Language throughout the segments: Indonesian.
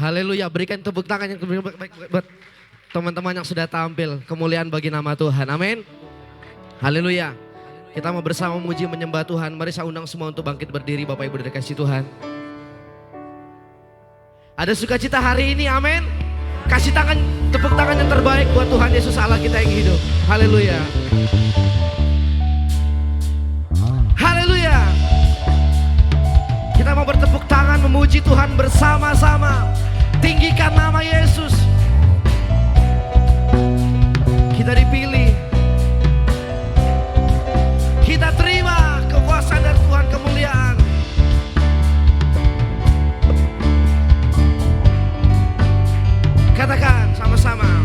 Haleluya, berikan tepuk tangan yang baik buat teman-teman yang sudah tampil. Kemuliaan bagi nama Tuhan, amin. Haleluya. Kita mau bersama memuji menyembah Tuhan. Mari saya undang semua untuk bangkit berdiri, Bapak Ibu dikasihi Tuhan. Ada sukacita hari ini, amin. Kasih tangan, tepuk tangan yang terbaik buat Tuhan Yesus Allah kita yang hidup. Haleluya. Haleluya. Kita mau bertepuk tangan memuji Tuhan bersama-sama. Tinggikan nama Yesus. Kita dipilih. Kita terima kekuasaan dari Tuhan, kemuliaan. Katakan sama-sama.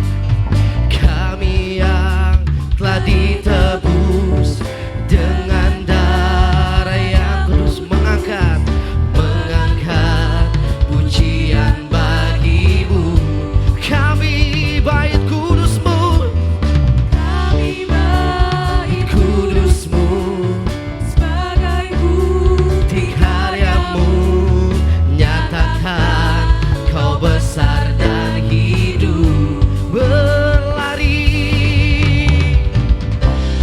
Kami yang telah ditebus dengan darah yang kudus, mengangkat pujian bagimu. Kami bait kudus-Mu, kami bait kudus-Mu, sebagai bukti karya-Mu, nyatakan Kau besar dan hidup.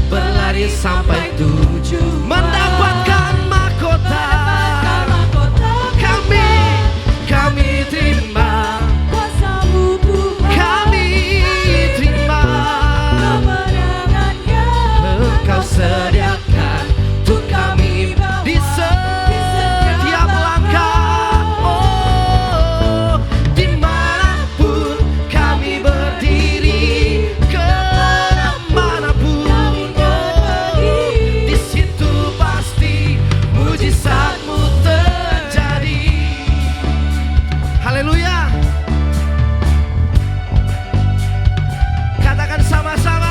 Berlari sampai tujuan, mendapatkan mahkota. Kami terima kuasa-Mu Tuhan. Kami terima kemenangan yang Engkau sediakan untuk kami di setiap langkah. Oh, dimanapun kami berdiri, kemanapun, oh, di situ pasti mujizat-Mu terjadi. Haleluya. Katakan sama-sama.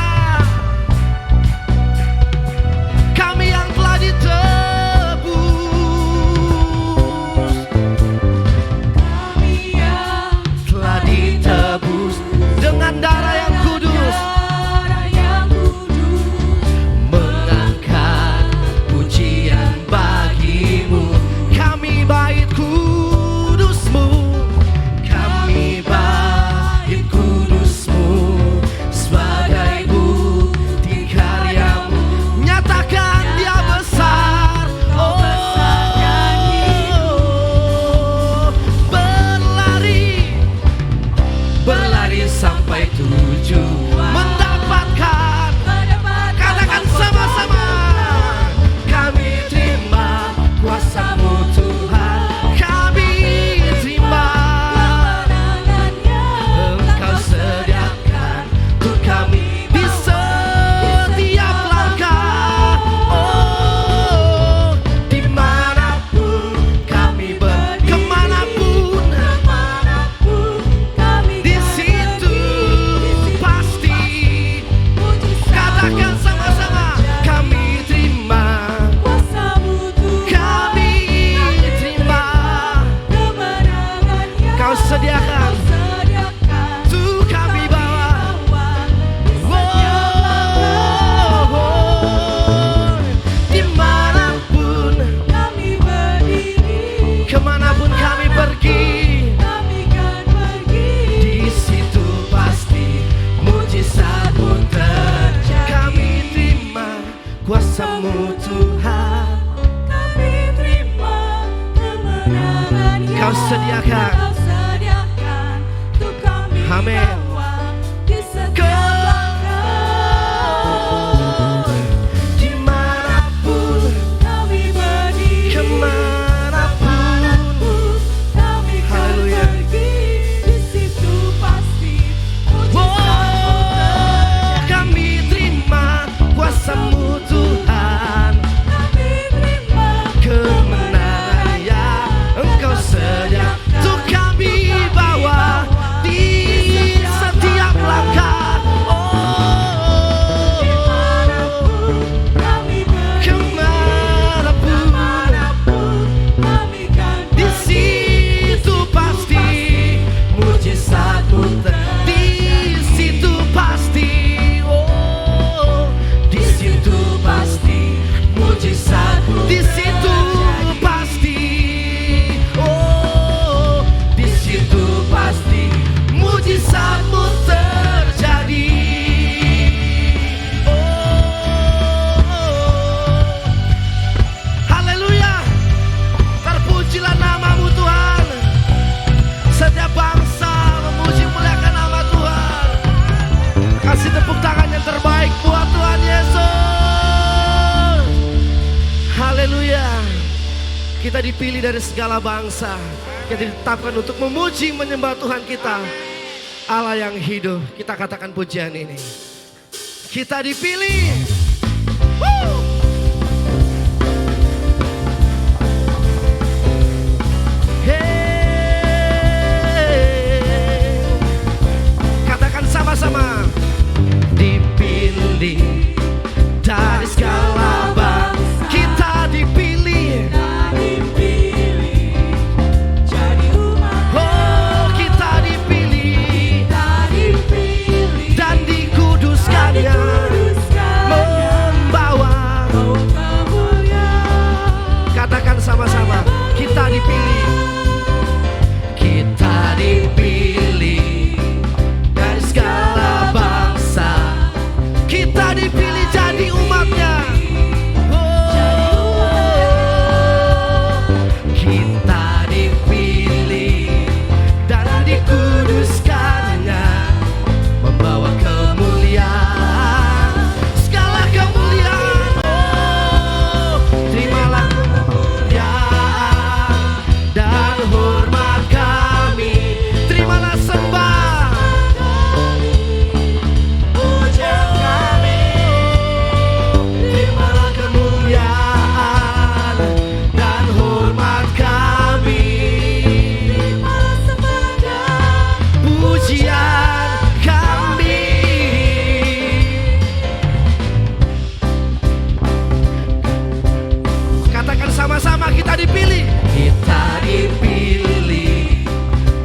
Kami yang telah ditebus. Kami yang telah ditebus dengan darah yang kudus. Mengangkat pujian bagimu. Kami bait kudus-Mu. Kami bait kudus-Mu, sebagai bukti karya-Mu, nyatakan Dia besar. Oh, berlari sampai tujuan, mendapatkan. Katakan sama-sama. Kami terima kuasa-Mu Tuhan. Kami terima Engkau sediakan untuk kami di setiap langkah. Oh, dimanapun kami kemanapun di situ pasti. Katakan sama-sama. Kami terima kuasa-Mu Tuhan. Kami terima Kau sediakan untuk kami bawa. Oh, dimanapun kami berdiri, kemanapun kami pergi, di situ pasti mujizat-Mu terjadi. Kami terima kuasa-Mu Tuhan. Kami terima kemenangan yang Kau sediakan. Amin. Dimanapun kami berdiri, kemanapun kami pergi, di situ pasti mujizat-Mu terjadi. Kami terima kuasa-Mu Tuhan. Kami terima kemenangan yang Engkau sediakan untuk kami bawa di Kita dipilih dari segala bangsa. Kita ditetapkan untuk memuji menyembah Tuhan kita, Allah yang hidup. Kita katakan pujian ini. Kita dipilih. Woo! Sama-sama. Dipilih dari segala bangsa. Kita dipilih. Jadi umat. Oh, kita dipilih. Dan dikuduskannya. Membawa kemuliaan. Katakan sama-sama. Kita dipilih. Kita dipilih. Segala bangsa kita dipilih jadi umatnya. Oh, kita dipilih dan dikuduskannya, membawa kemuliaan, segala kemuliaan. Oh, terimalah kemuliaan dan hormat kami, terimalah sembah. Sama-sama kita dipilih. Kita dipilih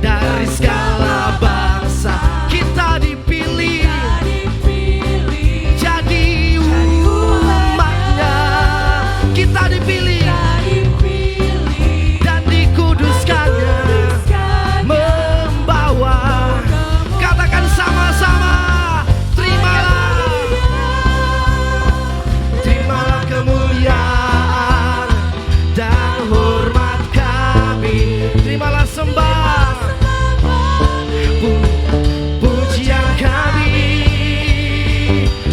dari segala bangsa. Kita dipilih jadi umatnya. Kita dipilih dan dikuduskannya, membawa. Katakan sama-sama. Terimalah kemuliaan dan hormat kami, terimalah sembah, pujian kami,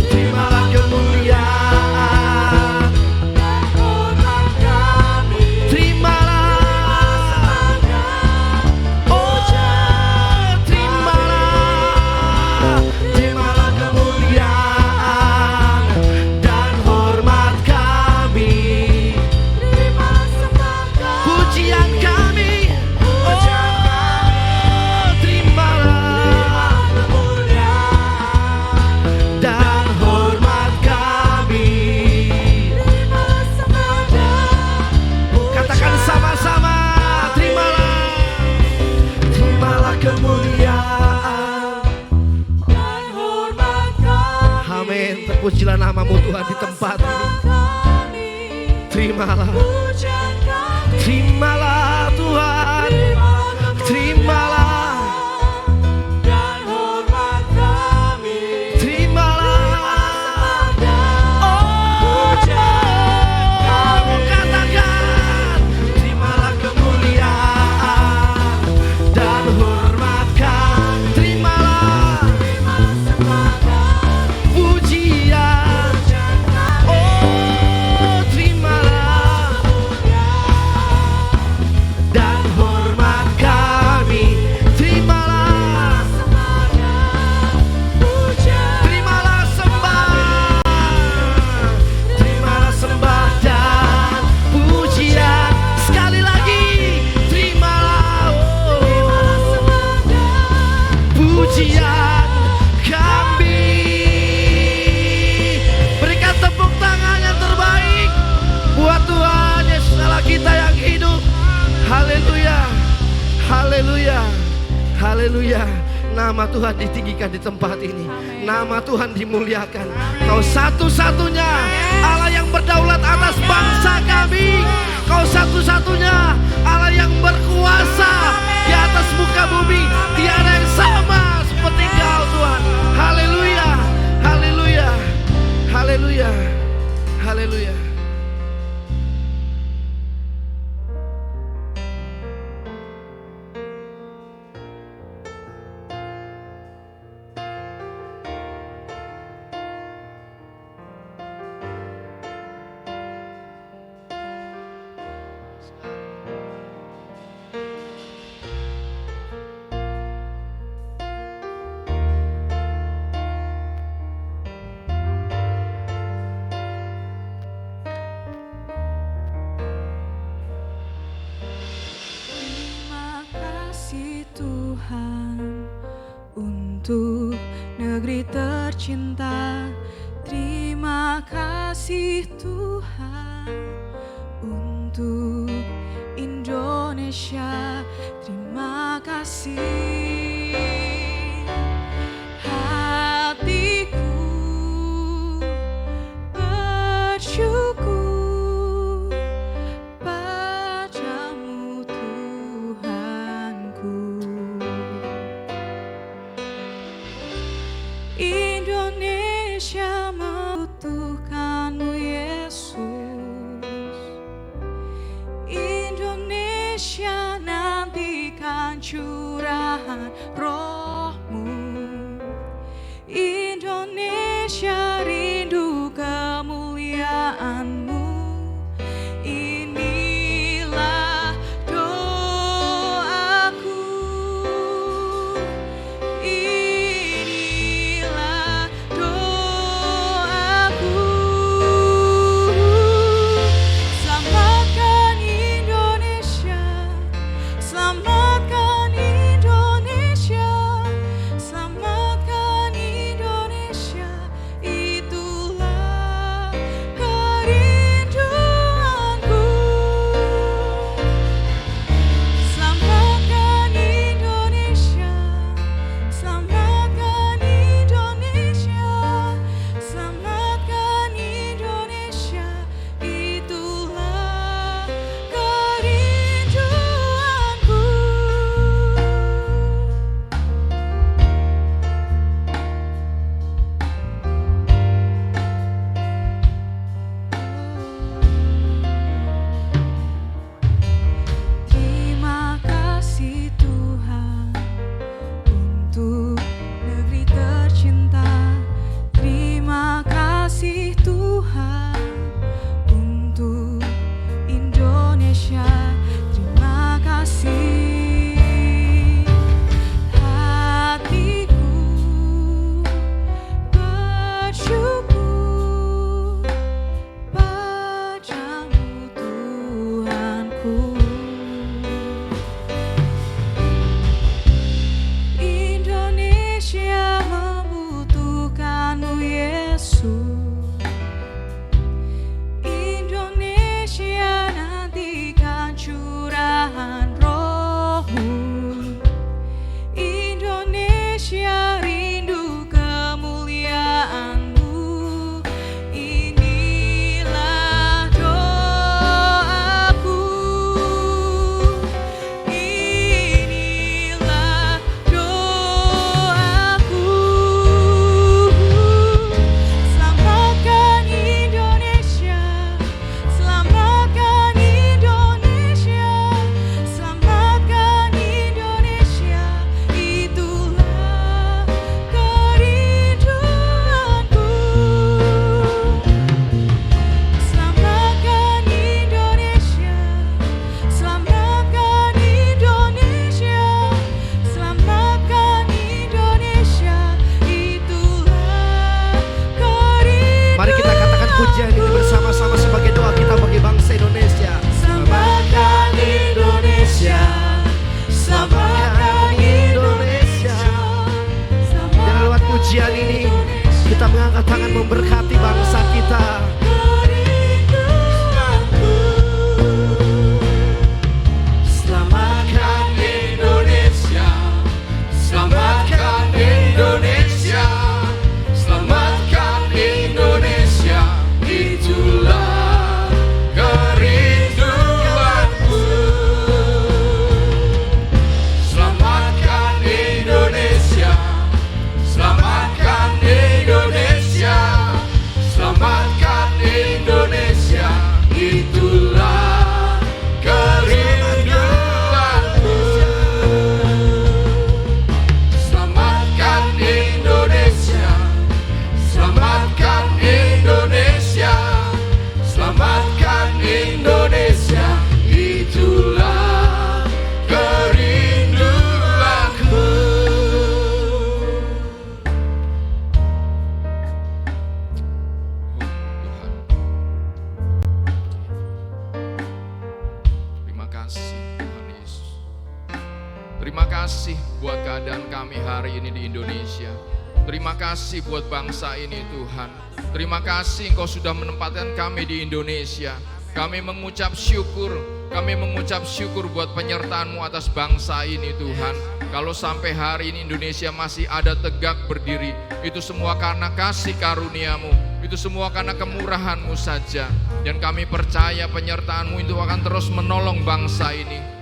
terimalah kemuliaan dan hormat kami, terimalah, oh terimalah kemuliaan dan hormat kami. Pujian kami, oh terimalah kemuliaan dan hormat kami. Katakan sama-sama, terimalah kemuliaan dan hormat kami. Amin. Terpujilah namamu Tuhan di tempat ini. Terimalah. Terimalah Tuhan, terimalah dan hormat kami, terimalah, oh kamu katakan, terimalah kemuliaan dan hormat kami, terimalah pujian, oh terimalah dan hormat kami, terimalah, terimalah sembah, terimalah sembah dan pujian. Sekali lagi, terimalah, oh, pujian kami. Berikan tepuk tangan yang terbaik buat Tuhan Yesus Allah kita yang hidup. Haleluya, haleluya, haleluya. Nama Tuhan ditinggikan di tempat ini. Nama Tuhan dimuliakan. Kau satu-satunya Allah yang berdaulat atas bangsa kami. Kau satu-satunya Allah yang berkuasa di atas muka bumi. Tiada yang sama seperti Kau Tuhan. Haleluya, haleluya, haleluya, haleluya. untuk negeri tercinta. Terima kasih Tuhan untuk Indonesia. Terima kasih. Hatiku bersyukur padamu Tuhanku. Indonesia membutuhkanmu Yesus. Indonesia nantikan curahan Roh-Mu. Indonesia rindu kemuliaan-Mu. Inilah doaku. Inilah doaku. Selamatkan Indonesia. Selamatkan Indonesia. Selamatkan Indonesia. Terima kasih buat keadaan kami hari ini di Indonesia. Terima kasih buat bangsa ini Tuhan. Terima kasih Engkau sudah menempatkan kami di Indonesia. Kami mengucap syukur buat penyertaan-Mu atas bangsa ini Tuhan. Kalau sampai hari ini Indonesia masih ada tegak berdiri, itu semua karena kasih karunia-Mu, itu semua karena kemurahan-Mu saja. Dan kami percaya penyertaan-Mu itu akan terus menolong bangsa ini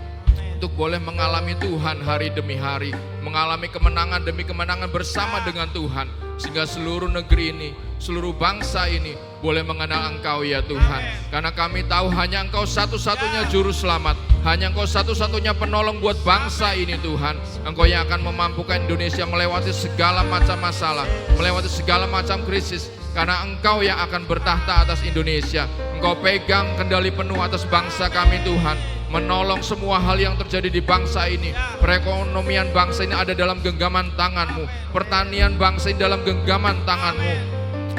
untuk boleh mengalami Tuhan hari demi hari, mengalami kemenangan demi kemenangan bersama dengan Tuhan, sehingga seluruh negeri ini, seluruh bangsa ini boleh mengenal Engkau ya Tuhan. Karena kami tahu hanya Engkau satu-satunya juru selamat, hanya Engkau satu-satunya penolong buat bangsa ini Tuhan. Engkau yang akan memampukan Indonesia melewati segala macam masalah, melewati segala macam krisis, karena Engkau yang akan bertahta atas Indonesia. Engkau pegang kendali penuh atas bangsa kami Tuhan, menolong semua hal yang terjadi di bangsa ini. Perekonomian bangsa ini ada dalam genggaman tangan-Mu, pertanian bangsa ini dalam genggaman tangan-Mu,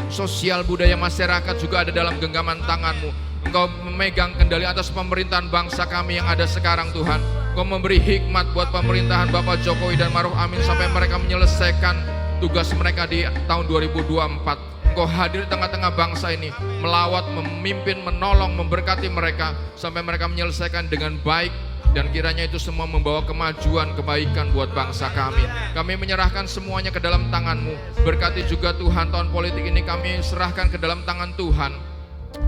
sosial budaya masyarakat juga ada dalam genggaman tangan-Mu. Engkau memegang kendali atas pemerintahan bangsa kami yang ada sekarang Tuhan. Engkau memberi hikmat buat pemerintahan Bapak Jokowi dan Maruf Amin sampai mereka menyelesaikan tugas mereka di tahun 2024. Engkau hadir di tengah-tengah bangsa ini, melawat, memimpin, menolong, memberkati mereka sampai mereka menyelesaikan dengan baik, dan kiranya itu semua membawa kemajuan, kebaikan buat bangsa kami. Kami menyerahkan semuanya ke dalam tangan-Mu. Berkati juga Tuhan tahun politik ini kami serahkan ke dalam tangan Tuhan.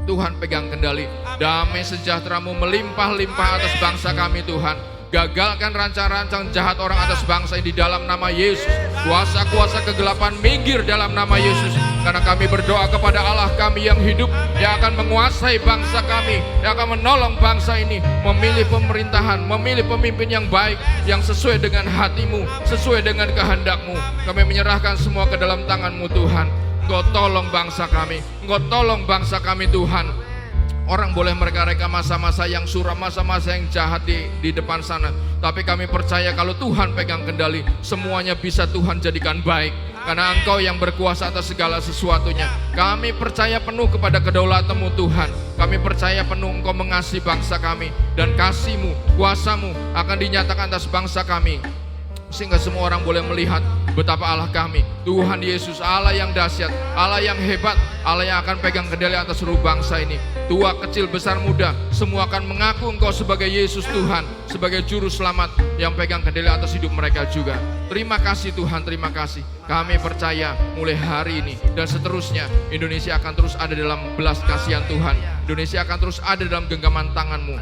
Tuhan pegang kendali, damai sejahtera-Mu melimpah-limpah atas bangsa kami Tuhan. Gagalkan rancang-rancang jahat orang atas bangsa ini di dalam nama Yesus. Kuasa-kuasa kegelapan minggir dalam nama Yesus. Karena kami berdoa kepada Allah kami yang hidup, yang akan menguasai bangsa kami, yang akan menolong bangsa ini, memilih pemerintahan, memilih pemimpin yang baik, yang sesuai dengan hati-Mu, sesuai dengan kehendak-Mu. Kami menyerahkan semua ke dalam tangan-Mu Tuhan. Engkau tolong bangsa kami, Engkau tolong bangsa kami Tuhan. Orang boleh mereka-reka masa-masa yang suram, masa-masa yang jahat di depan sana. Tapi kami percaya kalau Tuhan pegang kendali, semuanya bisa Tuhan jadikan baik. Karena Engkau yang berkuasa atas segala sesuatunya. Kami percaya penuh kepada kedaulatan-Mu Tuhan. Kami percaya penuh Engkau mengasihi bangsa kami. Dan kasih-Mu, kuasa-Mu akan dinyatakan atas bangsa kami, sehingga semua orang boleh melihat betapa Allah kami, Tuhan Yesus, Allah yang dahsyat, Allah yang hebat, Allah yang akan pegang kendali atas seluruh bangsa ini. Tua, kecil, besar, muda, semua akan mengaku Engkau sebagai Yesus Tuhan, sebagai juru selamat yang pegang kendali atas hidup mereka juga. Terima kasih Tuhan, terima kasih. Kami percaya mulai hari ini dan seterusnya Indonesia akan terus ada dalam belas kasihan Tuhan. Indonesia akan terus ada dalam genggaman tangan-Mu.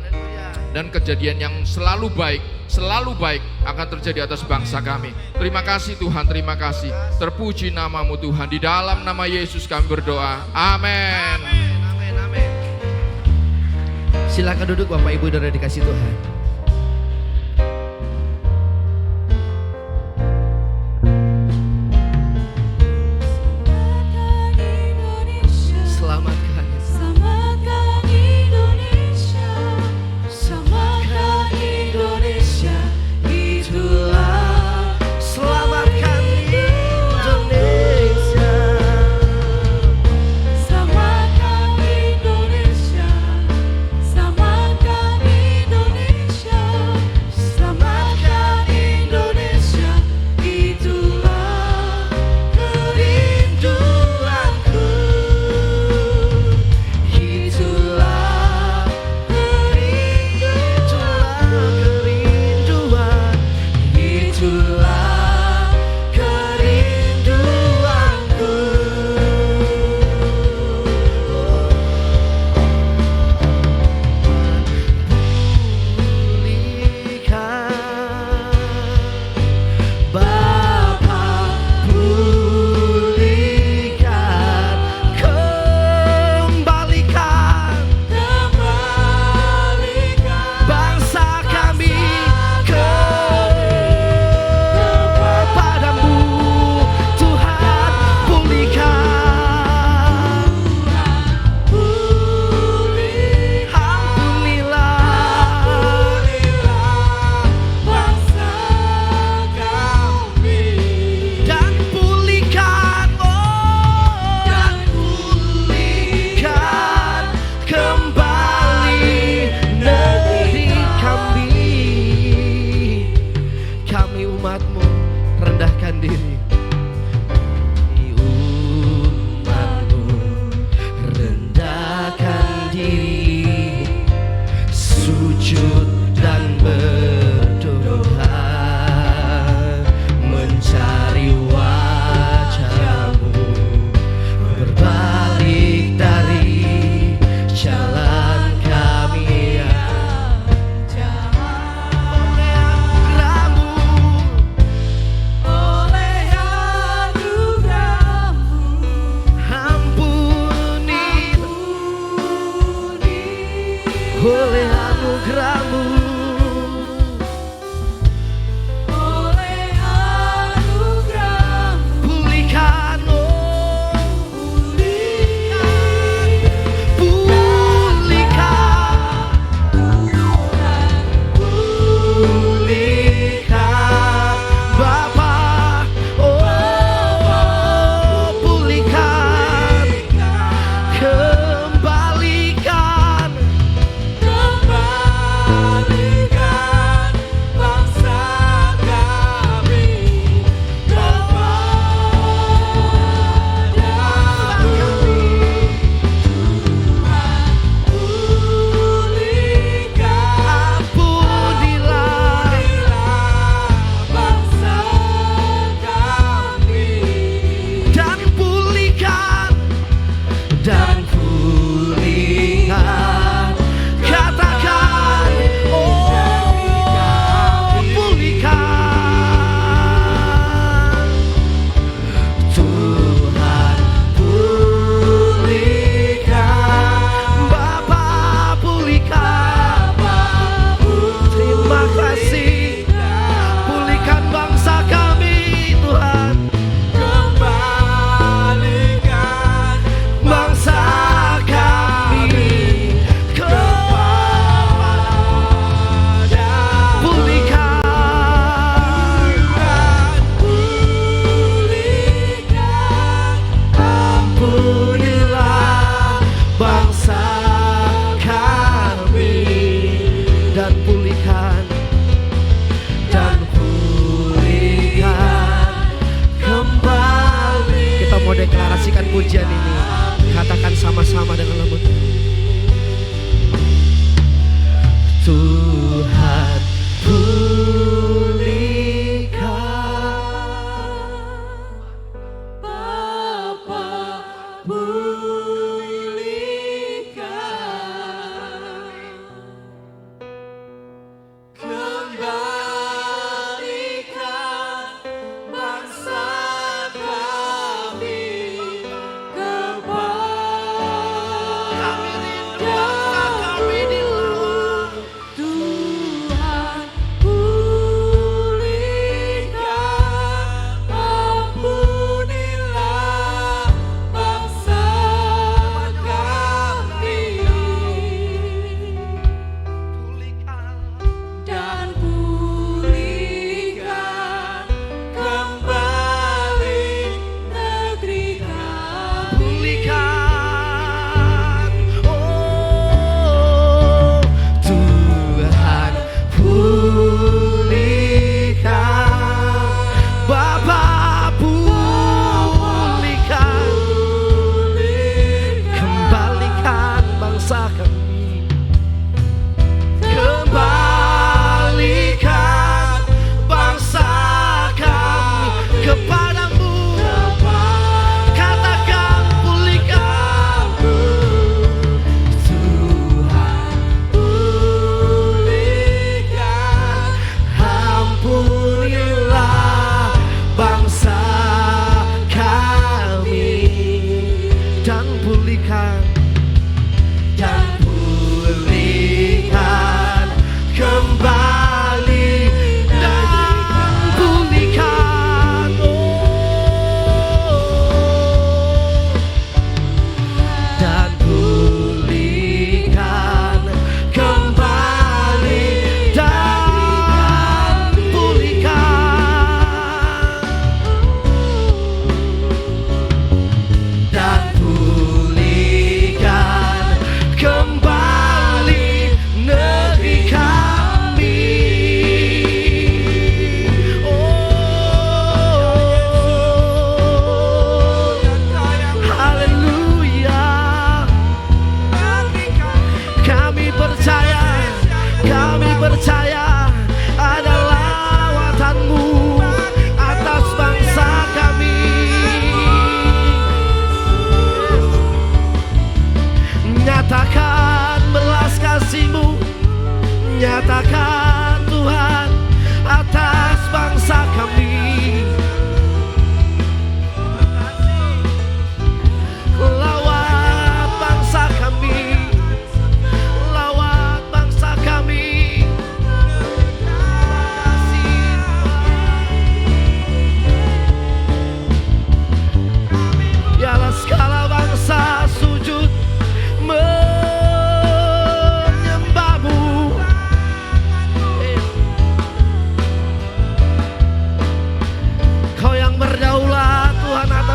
Dan kejadian yang selalu baik akan terjadi atas bangsa kami. Terima kasih Tuhan, terima kasih. Terpuji nama-Mu Tuhan. Di dalam nama Yesus kami berdoa. Amin. Amin, amin. Silakan duduk Bapak Ibu saudara dikasih Tuhan. Selamatkan. Selamatkan Indonesia, selamatkan Indonesia, itulah Selamatkan Indonesia. selamatkan Indonesia, selamatkan Indonesia.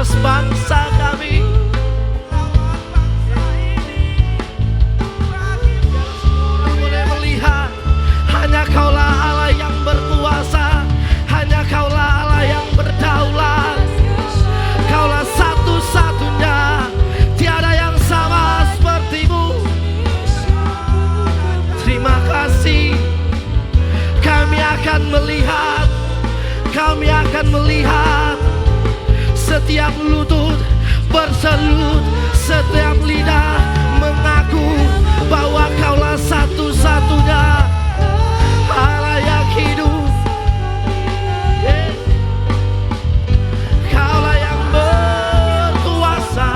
atas bangsa kami. Boleh melihat hanya Kaulah Allah yang berkuasa, hanya Kaulah Allah yang berdaulat. Kaulah satu-satunya, tiada yang sama seperti-Mu. Terima kasih. Kami akan melihat, kami akan melihat setiap lutut berselut, setiap lidah mengaku bahwa Kaulah satu-satunya Allah yang hidup. Kaulah yang berkuasa,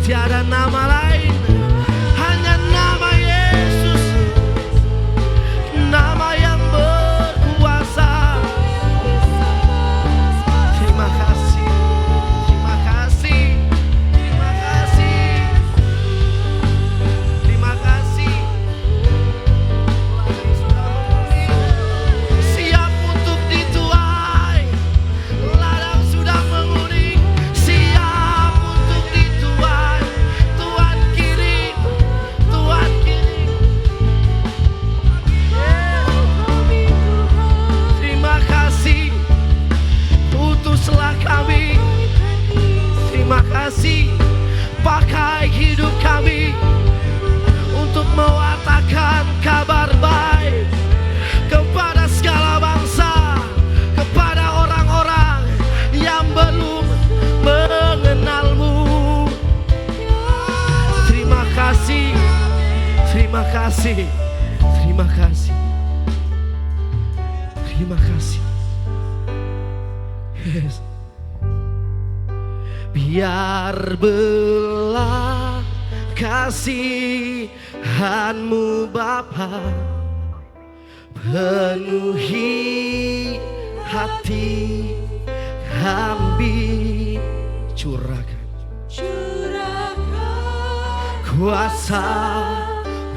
tiada nama lain, hanya nama Yesus, nama yang berkuasa. Terima kasih, terima kasih, terima kasih, terima kasih. Siap untuk dituai, ladang sudah menguning. Siap untuk dituai, Tuhan kirim, Tuhan kirim. Terima kasih, utuslah kami. Terima kasih, pakai hidup kami untuk mewartakan kabar baik kepada segala bangsa, kepada orang-orang yang belum mengenal-Mu. Terima kasih, terima kasih, terima kasih, terima kasih. Yes. Biar belah kasihan-Mu Bapa penuhi hati kami, curahkan kuasa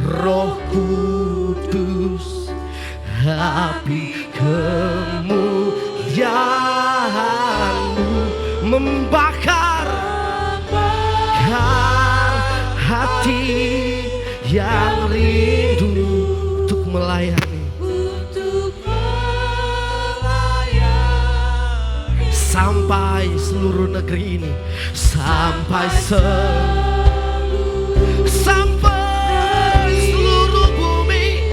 Roh Kudus, api kemuliaan-Mu membakar hati yang rindu untuk melayani, sampai seluruh negeri ini, sampai seluruh bumi,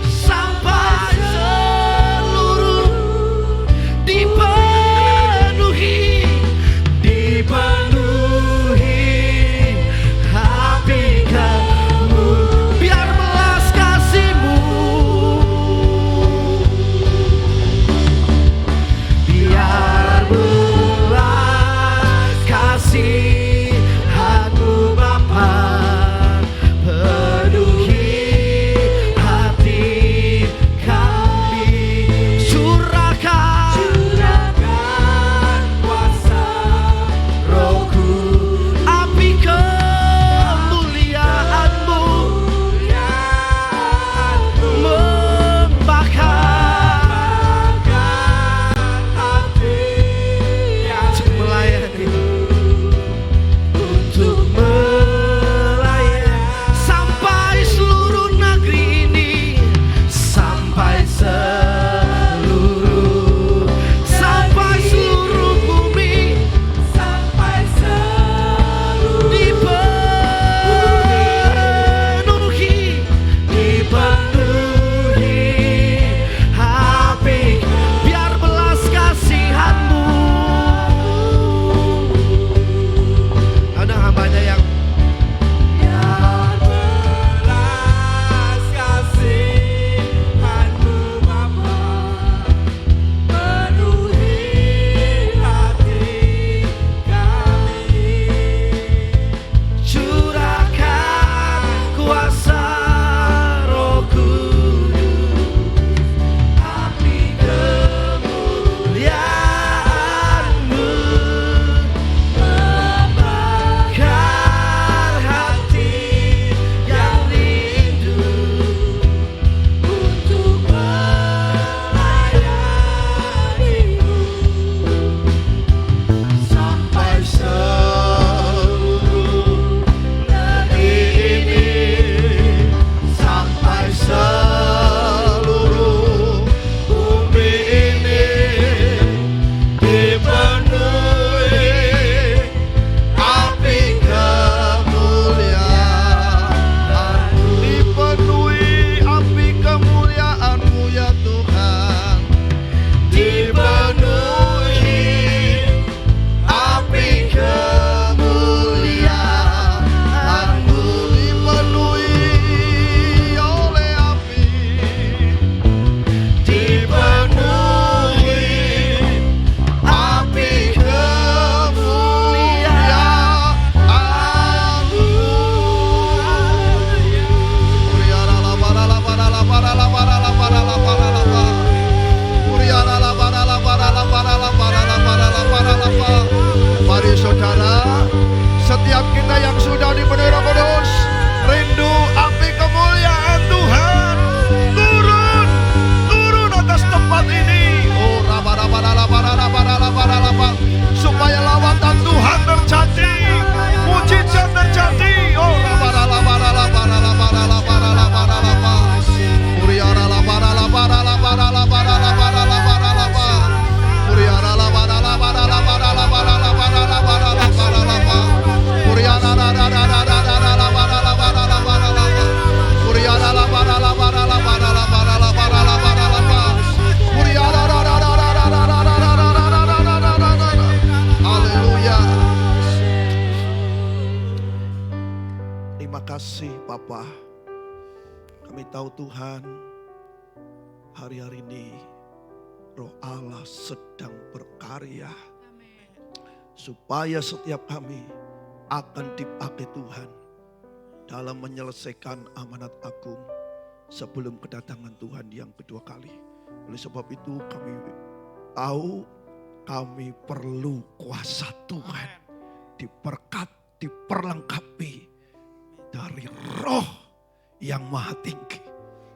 sampai seluruh dipenuhi api Kamu, biar belas kasih-Mu, biar belas kasih-Mu Bapa kasih Bapa. Kami tahu Tuhan, hari-hari ini Roh Allah sedang berkarya. Supaya setiap kami akan dipakai Tuhan dalam menyelesaikan amanat agung sebelum kedatangan Tuhan yang kedua kali. Oleh sebab itu kami tahu kami perlu kuasa Tuhan, diperlengkapi dari Roh yang Maha Tinggi,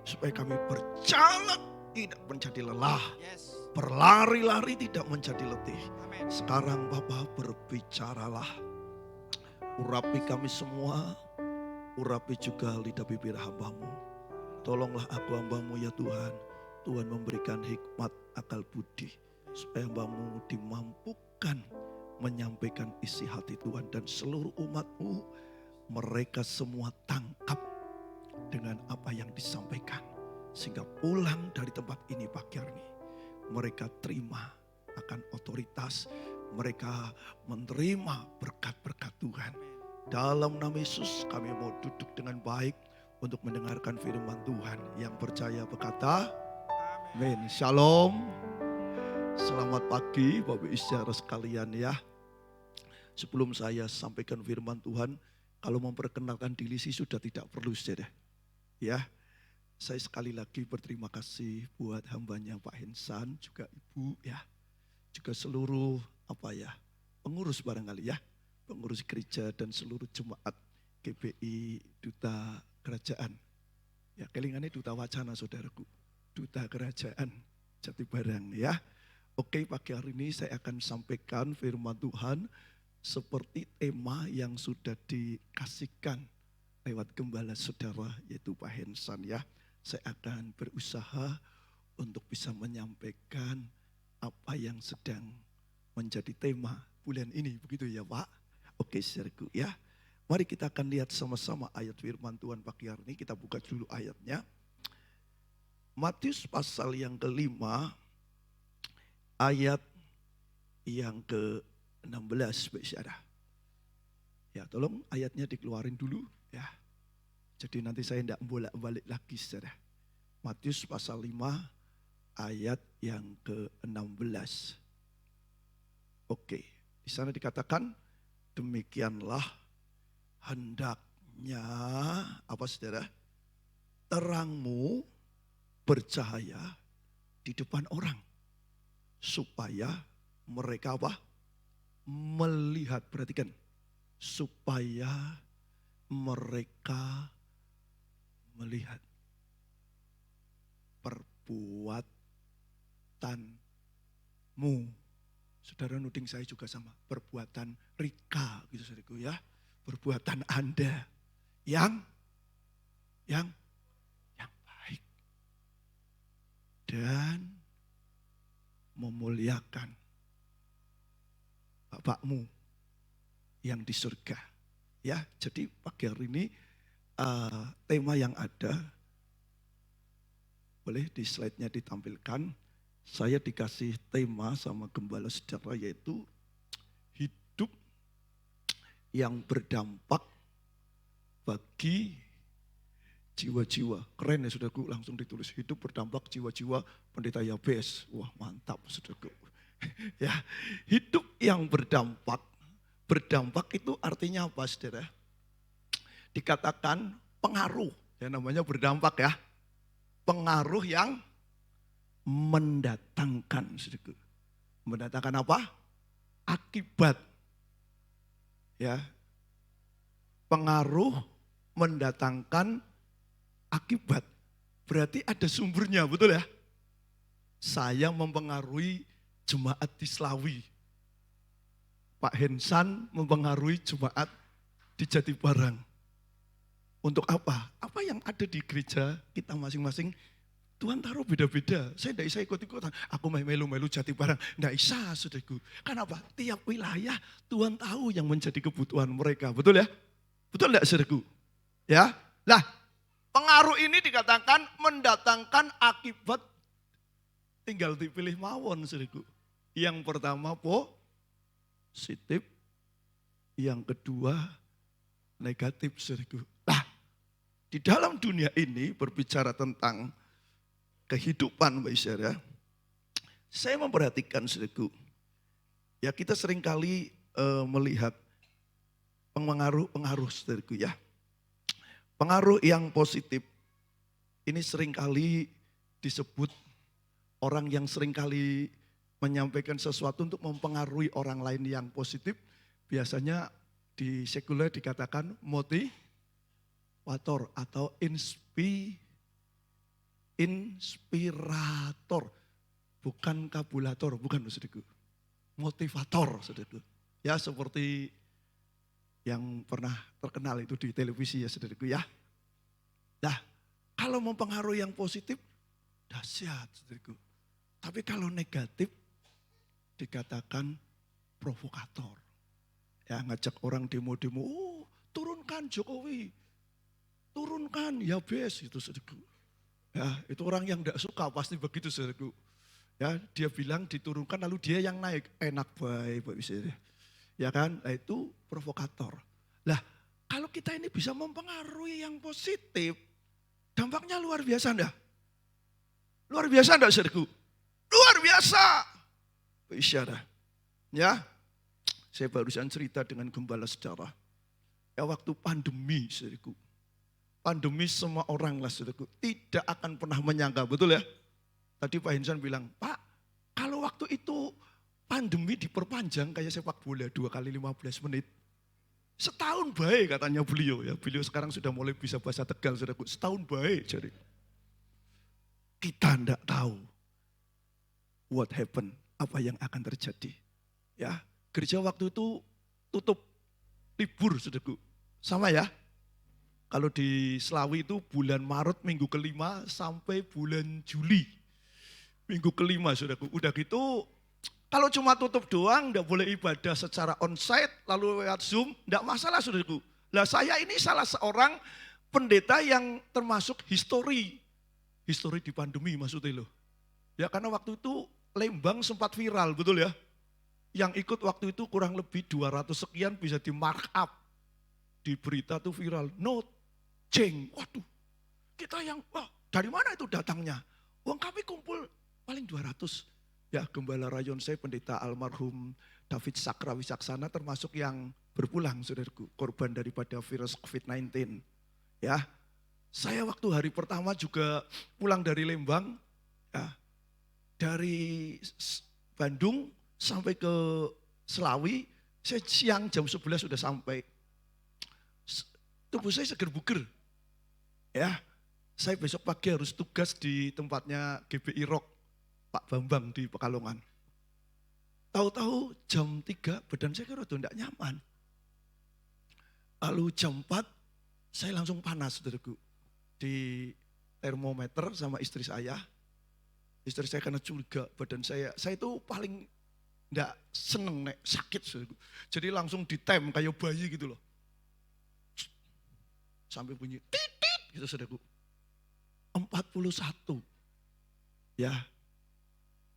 supaya kami berjalan tidak menjadi lelah, berlari-lari tidak menjadi letih. Sekarang Bapa, berbicaralah, urapi kami semua, urapi juga lidah bibir hamba-Mu. Tolonglah aku hamba-Mu ya Tuhan. Tuhan memberikan hikmat, akal budi, supaya hamba-Mu dimampukan menyampaikan isi hati Tuhan. Dan seluruh umat-Mu, mereka semua tangkap dengan apa yang disampaikan. Sehingga pulang dari tempat ini pagi hari ini, mereka terima akan otoritas, mereka menerima berkat-berkat Tuhan. Dalam nama Yesus kami mau duduk dengan baik untuk mendengarkan firman Tuhan. Yang percaya berkata, amin. Shalom. Selamat pagi Bapak Ibu saudara sekalian ya. Sebelum saya sampaikan firman Tuhan, kalau memperkenalkan diri sih sudah tidak perlu saudara. Ya, saya sekali lagi berterima kasih buat hambanya Pak Hensan, juga Ibu ya. Juga seluruh pengurus barangkali ya. Pengurus gereja dan seluruh jemaat GBI Duta Kerajaan. Ya, kelingannya Duta Wacana saudaraku. Duta Kerajaan Jatibarang ya. Oke, pagi hari ini saya akan sampaikan firman Tuhan seperti tema yang sudah dikasihkan lewat gembala saudara yaitu Pak Hensan ya. Saya akan berusaha untuk bisa menyampaikan apa yang sedang menjadi tema bulan ini. Begitu ya Pak? Oke saudaraku ya. Mari kita akan lihat sama-sama ayat firman Tuhan pagi hari ini. Kita buka dulu ayatnya. Matius pasal yang ke-5 ayat yang ke-16 Bapak saudara. Ya tolong ayatnya dikeluarin dulu ya. Jadi nanti saya tidak bolak-balik lagi saudara. Matius pasal 5 ayat yang ke-16. Oke, di sana dikatakan demikianlah hendaknya apa saudara? Terangmu bercahaya di depan orang supaya mereka apa? Melihat, perhatikan. Supaya mereka melihat perbuatanmu. Saudara nuding saya juga sama, perbuatan Rika gitu saudaraku ya. Perbuatan Anda yang baik dan memuliakan Bapakmu yang di surga. Ya, jadi pagi hari ini tema yang ada, boleh di slide-nya ditampilkan. Saya dikasih tema sama gembala saudara yaitu hidup yang berdampak bagi jiwa-jiwa. Keren ya saudaraku, langsung ditulis hidup berdampak jiwa-jiwa Pendeta Yabes. Wah mantap saudaraku. Ya, hidup yang berdampak. Berdampak itu artinya apa saudara? Dikatakan pengaruh, ya namanya berdampak ya. Pengaruh yang mendatangkan, saudaraku. Mendatangkan apa? Akibat. Ya. Pengaruh mendatangkan akibat. Berarti ada sumbernya, betul ya? Saya mempengaruhi jemaat di Slawi. Pak Hensan mempengaruhi jemaat di Jatibarang. Untuk apa? Apa yang ada di gereja kita masing-masing, Tuhan taruh beda-beda. Saya tidak bisa ikut-ikutan. Aku melu-melu Jatibarang. Tidak bisa, saudaraku. Kenapa? Tiap wilayah Tuhan tahu yang menjadi kebutuhan mereka. Betul ya? Betul tidak, saudaraku? Ya. Nah, pengaruh ini dikatakan mendatangkan akibat tinggal dipilih mawon, saudaraku. Yang pertama positif, yang kedua negatif, saudaraku. Nah, Di dalam dunia ini berbicara tentang kehidupan, Bapak Saudara, saya memperhatikan saudaraku, ya kita seringkali melihat pengaruh-pengaruh saudaraku ya. Pengaruh yang positif ini seringkali disebut orang yang seringkali menyampaikan sesuatu untuk mempengaruhi orang lain yang positif. Biasanya di sekuler dikatakan motivator atau inspirator. Bukan kabulator, bukan saudaraku. Motivator saudaraku. Ya seperti yang pernah terkenal itu di televisi ya saudaraku ya. Nah kalau mempengaruhi yang positif dahsyat saudaraku. Tapi kalau negatif dikatakan provokator. Ya ngajak orang demo-demo, turunkan Jokowi. Turunkan ya bes itu saudaraku. Ya itu orang yang tidak suka pasti begitu saudaraku. Ya dia bilang diturunkan lalu dia yang naik. Enak baik Pak Wisir. Ya kan, nah itu provokator. Lah kalau kita ini bisa mempengaruhi yang positif, dampaknya luar biasa enggak? Luar biasa enggak saudaraku? Luar biasa. Isyarat. Ya, saya barusan cerita dengan gembala sejarah. Ya waktu pandemi saudaraku. Pandemi semua orang lah saudaraku. Tidak akan pernah menyangka, betul ya? Tadi Pak Hensan bilang, Pak kalau waktu itu pandemi diperpanjang kayak sepak bola 2 kali 15 menit. Setahun baik katanya beliau ya. Beliau sekarang sudah mulai bisa bahasa Tegal saudaraku. Setahun baik jadi. Kita tidak tahu what happen, apa yang akan terjadi. Ya, gereja waktu itu tutup libur saudaraku. Sama ya. Kalau di Slawi itu bulan Maret minggu kelima sampai bulan Juli. Minggu kelima saudaraku. Udah gitu kalau cuma tutup doang, enggak boleh ibadah secara onsite, lalu lewat Zoom, enggak masalah saudaraku. Lah saya ini salah seorang pendeta yang termasuk histori di pandemi maksudnya loh. Ya karena waktu itu Lembang sempat viral, betul ya. Yang ikut waktu itu kurang lebih 200 sekian bisa di mark up. Di berita tuh viral, no change. Waduh, kita yang, wah dari mana itu datangnya? Uang kami kumpul paling 200. Ya Gembala Rayon saya pendeta almarhum David Sakra Wicaksana termasuk yang berpulang saudaraku, korban daripada virus COVID-19. Ya, saya waktu hari pertama juga pulang dari Lembang, ya, dari Bandung sampai ke Selawi, saya siang jam 11 sudah sampai. Tubuh saya seger buger. Ya, saya besok pagi harus tugas di tempatnya GBI Rock. Pak Bambang di Pekalongan. Tahu-tahu jam 3 badan saya kira tidak nyaman. Lalu jam 4 saya langsung panas saudaraku. Di termometer sama istri saya. Istri saya karena curiga badan saya itu paling tidak seneng nek sakit saudaraku. Jadi langsung ditem kayak bayi gitu loh. Sampai bunyi titit gitu saudaraku. 41. Ya.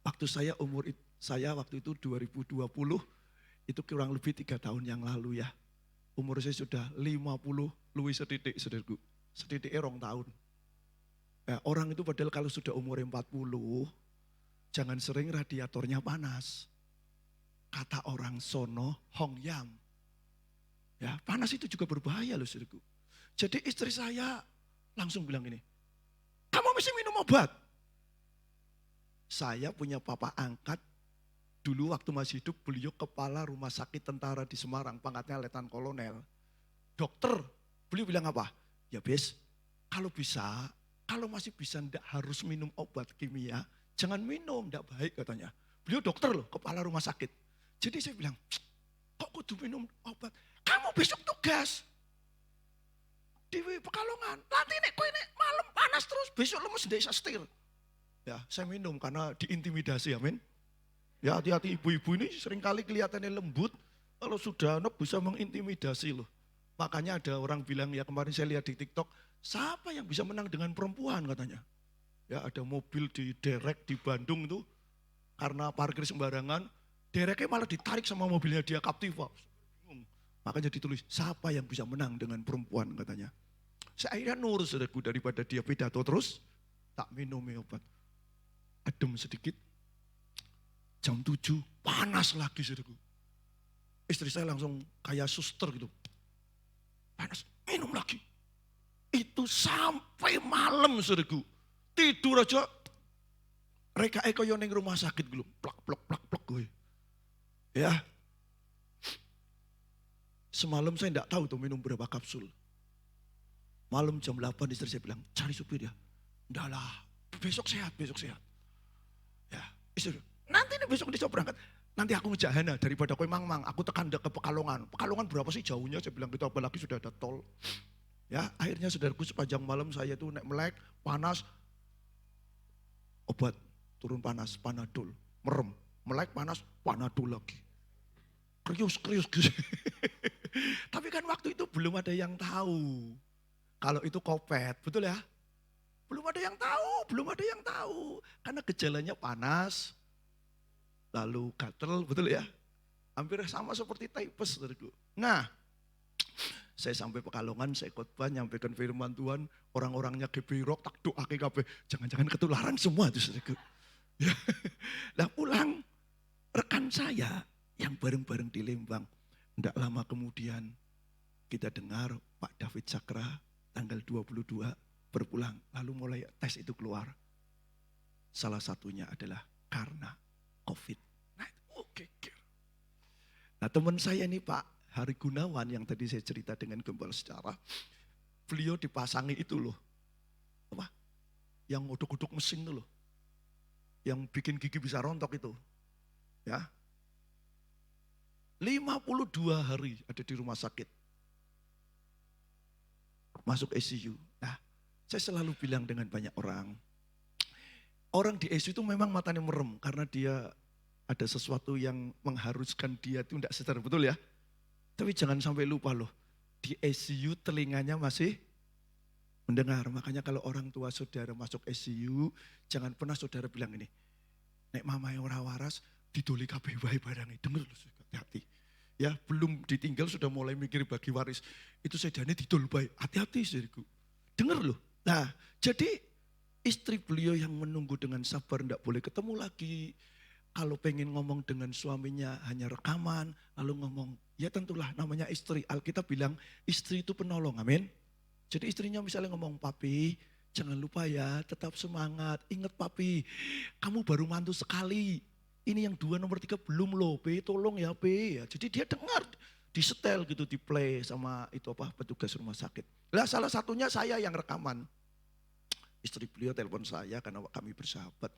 Waktu saya waktu itu 2020, itu kurang lebih 3 tahun yang lalu ya. Umur saya sudah 50, luwih setitik saudaraku. Setitiknya 2 tahun. Ya, orang itu padahal kalau sudah umur 40, jangan sering radiatornya panas. Kata orang sono, hongyam. Ya, panas itu juga berbahaya loh saudaraku. Jadi istri saya langsung bilang ini, kamu mesti minum obat. Saya punya papa angkat, dulu waktu masih hidup beliau kepala rumah sakit tentara di Semarang, pangkatnya letnan kolonel. Dokter, beliau bilang apa? Ya bes, kalau bisa, kalau masih bisa ndak harus minum obat kimia, jangan minum, ndak baik katanya. Beliau dokter loh, kepala rumah sakit. Jadi saya bilang, kok kudu minum obat? Kamu besok tugas di Pekalongan, nanti nek kowe nek malam panas terus, besok lemes ndak bisa setir. Ya, saya minum karena diintimidasi, amin. Ya hati-hati ibu-ibu ini seringkali kelihatannya lembut, kalau sudah anak bisa mengintimidasi loh. Makanya ada orang bilang, ya kemarin saya lihat di TikTok, siapa yang bisa menang dengan perempuan katanya. Ya ada mobil di derek di Bandung itu, karena parkir sembarangan, dereknya malah ditarik sama mobilnya dia Captiva. Makanya ditulis, siapa yang bisa menang dengan perempuan katanya. Saya akhirnya nurut saudaraku, daripada dia pidato terus, tak minum obat. Adem sedikit, jam 7, panas lagi saudaraku. Istri saya langsung kayak suster gitu. Panas, minum lagi. Itu sampai malam saudaraku. Tidur aja, reka kaya ning rumah sakit gitu. Plak, plak, plak, plak gue. Ya. Semalam saya enggak tahu tuh minum berapa kapsul. Malam jam 8 istri saya bilang, cari supir ya. Enggak lah, besok sehat, besok sehat. Ya, istri, nanti nih besok dia berangkat. Nanti aku ngejahana daripada kowe mang-mang. Aku tekan ke Pekalongan. Pekalongan berapa sih jauhnya? Saya bilang gitu, apalagi sudah ada tol. Ya, akhirnya saudaraku sepanjang malam saya tuh naik melek, panas. Obat, turun panas, Panadol. Merem, melek panas, Panadol lagi. Krius. Tapi kan waktu itu belum ada yang tahu. Kalau itu kopet, betul ya? Belum ada yang tahu. Karena gejalanya panas, lalu gatel, betul ya? Hampir sama seperti typhus, saudaraku. Nah, saya sampai Pekalongan, saya khotbah, nyampaikan firman Tuhan, orang-orangnya gebirok, tak doake kabeh. Jangan-jangan ketularan semua itu, saudaraku. Ya. Nah pulang, rekan saya yang bareng-bareng di Lembang, tidak lama kemudian kita dengar Pak David Cakra tanggal 22 berpulang, lalu mulai tes itu keluar. Salah satunya adalah karena COVID. Nah teman saya ini Pak Hari Gunawan yang tadi saya cerita dengan Gembala Sejarah, beliau dipasangi itu loh, apa? Yang uduk-uduk mesin itu loh, yang bikin gigi bisa rontok itu, ya. 52 hari ada di rumah sakit. Masuk ICU. Nah, saya selalu bilang dengan banyak orang di ICU itu memang matanya merem karena dia ada sesuatu yang mengharuskan dia itu tidak sadar, betul ya? Tapi jangan sampai lupa loh, di ICU telinganya masih mendengar. Makanya kalau orang tua saudara masuk ICU, jangan pernah saudara bilang ini, nek mama yang ora waras, didoli kabeh wae barange. Dengar loh, hati-hati. Ya, belum ditinggal sudah mulai mikir bagi waris. Itu sedane didol bae. Hati-hati saudaraku. Dengar loh. Nah, jadi istri beliau yang menunggu dengan sabar tidak boleh ketemu lagi. Kalau pengen ngomong dengan suaminya hanya rekaman, lalu ngomong, ya tentulah namanya istri. Alkitab bilang istri itu penolong, amin. Jadi istrinya misalnya ngomong, papi jangan lupa ya tetap semangat. Ingat papi, kamu baru mantu sekali. Ini yang 2 nomor 3 belum loh, P tolong ya P. Ya, jadi dia dengar, disetel gitu, di play sama itu apa petugas rumah sakit. Lah salah satunya saya yang rekaman. Istri beliau telepon saya karena kami bersahabat.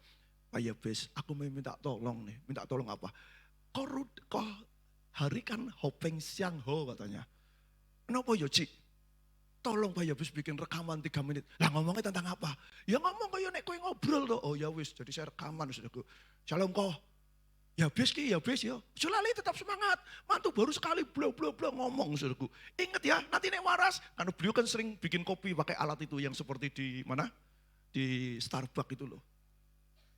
Pak Yabes, aku mau minta tolong nih. Minta tolong apa? Kok hari kan hopeng siang ho katanya. Kenapa ya Cik? Tolong Pak Yabes bikin rekaman 3 menit. Lah ngomongnya tentang apa? Ya ngomong kayak nek kowe ngobrol toh. Oh ya wis, jadi saya rekaman saudaraku. Shalom kok. Ya bes ya. Sulali tetap semangat. Mantu baru sekali bla ngomong saudaraku. Ingat ya, nanti nek waras. Karena beliau kan sering bikin kopi pakai alat itu yang seperti di mana? Di Starbucks itu loh.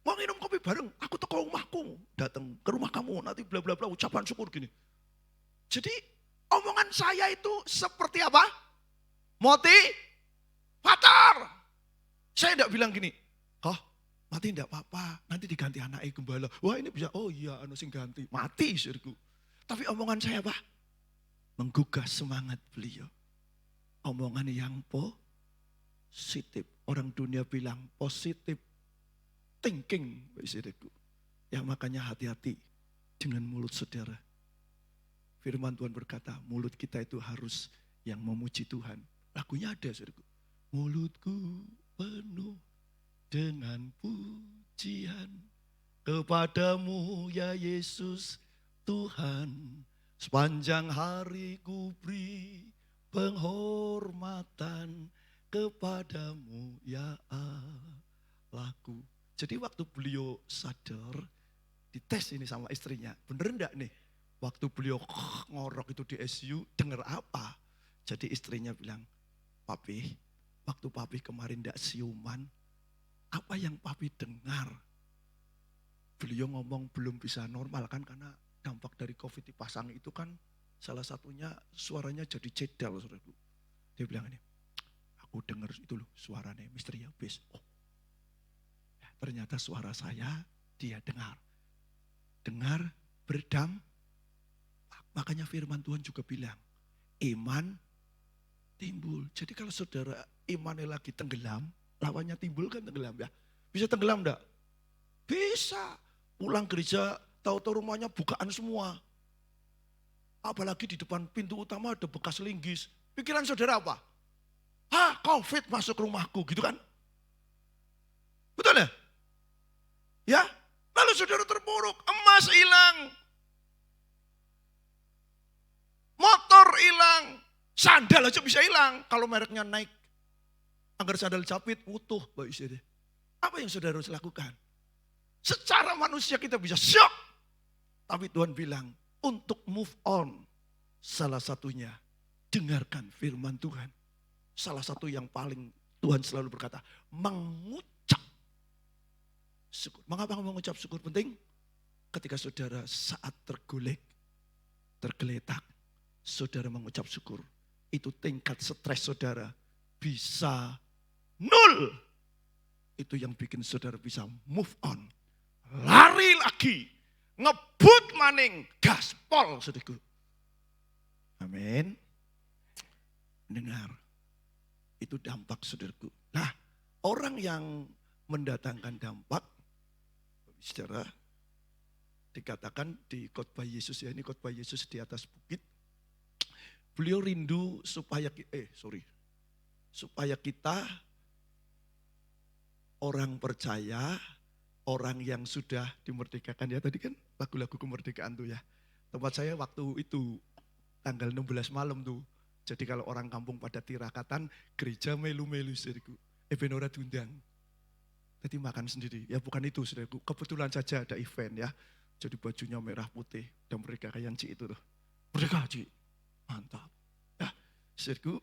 Mau minum kopi bareng, aku teko rumahku, datang ke rumah kamu, nanti bla ucapan syukur gini. Jadi omongan saya itu seperti apa? Motivator. Saya tidak bilang gini, kok mati tidak apa-apa, nanti diganti anaknya gembala. Wah ini bisa, oh iya anu sing ganti, mati saudaraku. Tapi omongan saya apa? Menggugah semangat beliau. Omongan yang positif. Orang dunia bilang positif thinking, saudaraku. Ya makanya hati-hati dengan mulut saudara. Firman Tuhan berkata, mulut kita itu harus yang memuji Tuhan. Lagunya ada, saudaraku. Mulutku penuh dengan pujian kepadamu ya Yesus Tuhan. Sepanjang hari ku beri penghormatan kepadamu ya Allahku. Jadi waktu beliau sadar, dites ini sama istrinya, bener enggak nih? Waktu beliau ngorok itu di ICU, dengar apa? Jadi istrinya bilang, papi, waktu papi kemarin enggak siuman, apa yang papi dengar? Beliau ngomong belum bisa normal kan, karena dampak dari COVID dipasang itu kan salah satunya suaranya jadi cedal. Saudaraku. Dia bilang ini, aku Oh denger itu loh suaranya Mr. Yabes. Oh, ternyata suara saya dia dengar. Dengar, berdam. Makanya firman Tuhan juga bilang, iman timbul. Jadi kalau saudara imannya lagi tenggelam, lawannya timbul kan tenggelam ya. Bisa tenggelam enggak? Bisa. Pulang gereja, tahu-tahu rumahnya bukaan semua. Apalagi di depan pintu utama ada bekas linggis. Pikiran saudara apa? Hah, COVID masuk rumahku gitu kan? Betul ya? Ya, lalu saudara terpuruk, emas hilang. Motor hilang. Sandal aja bisa hilang kalau mereknya naik. Agar sandal capit utuh. Apa yang saudara harus lakukan? Secara manusia kita bisa shock. Tapi Tuhan bilang untuk move on. Salah satunya dengarkan firman Tuhan. Salah satu yang paling Tuhan selalu berkata, mengucap syukur. Mengapa mengucap syukur penting? Ketika saudara saat tergeletak, saudara mengucap syukur. Itu tingkat stres saudara bisa 0. Itu yang bikin saudara bisa move on. Lari lagi. Ngebut maning. Gaspol saudaraku. Amin. Dengar. Itu dampak saudaraku. Nah, orang yang mendatangkan dampak, saudara, dikatakan di khotbah Yesus ya, ini khotbah Yesus di atas bukit. Beliau rindu supaya kita orang percaya, orang yang sudah dimerdekakan ya. Tadi kan lagu-lagu kemerdekaan tuh ya. Tempat saya waktu itu tanggal 16 malam tuh. Jadi kalau orang kampung pada tirakatan, gereja melu-melu saudaraku. Benora diundang. Jadi makan sendiri. Ya bukan itu saudaraku. Kebetulan saja ada event ya. Jadi bajunya merah putih. Dan mereka kayak Ci itu tuh. Merdeka Ci. Mantap. Ya saudaraku,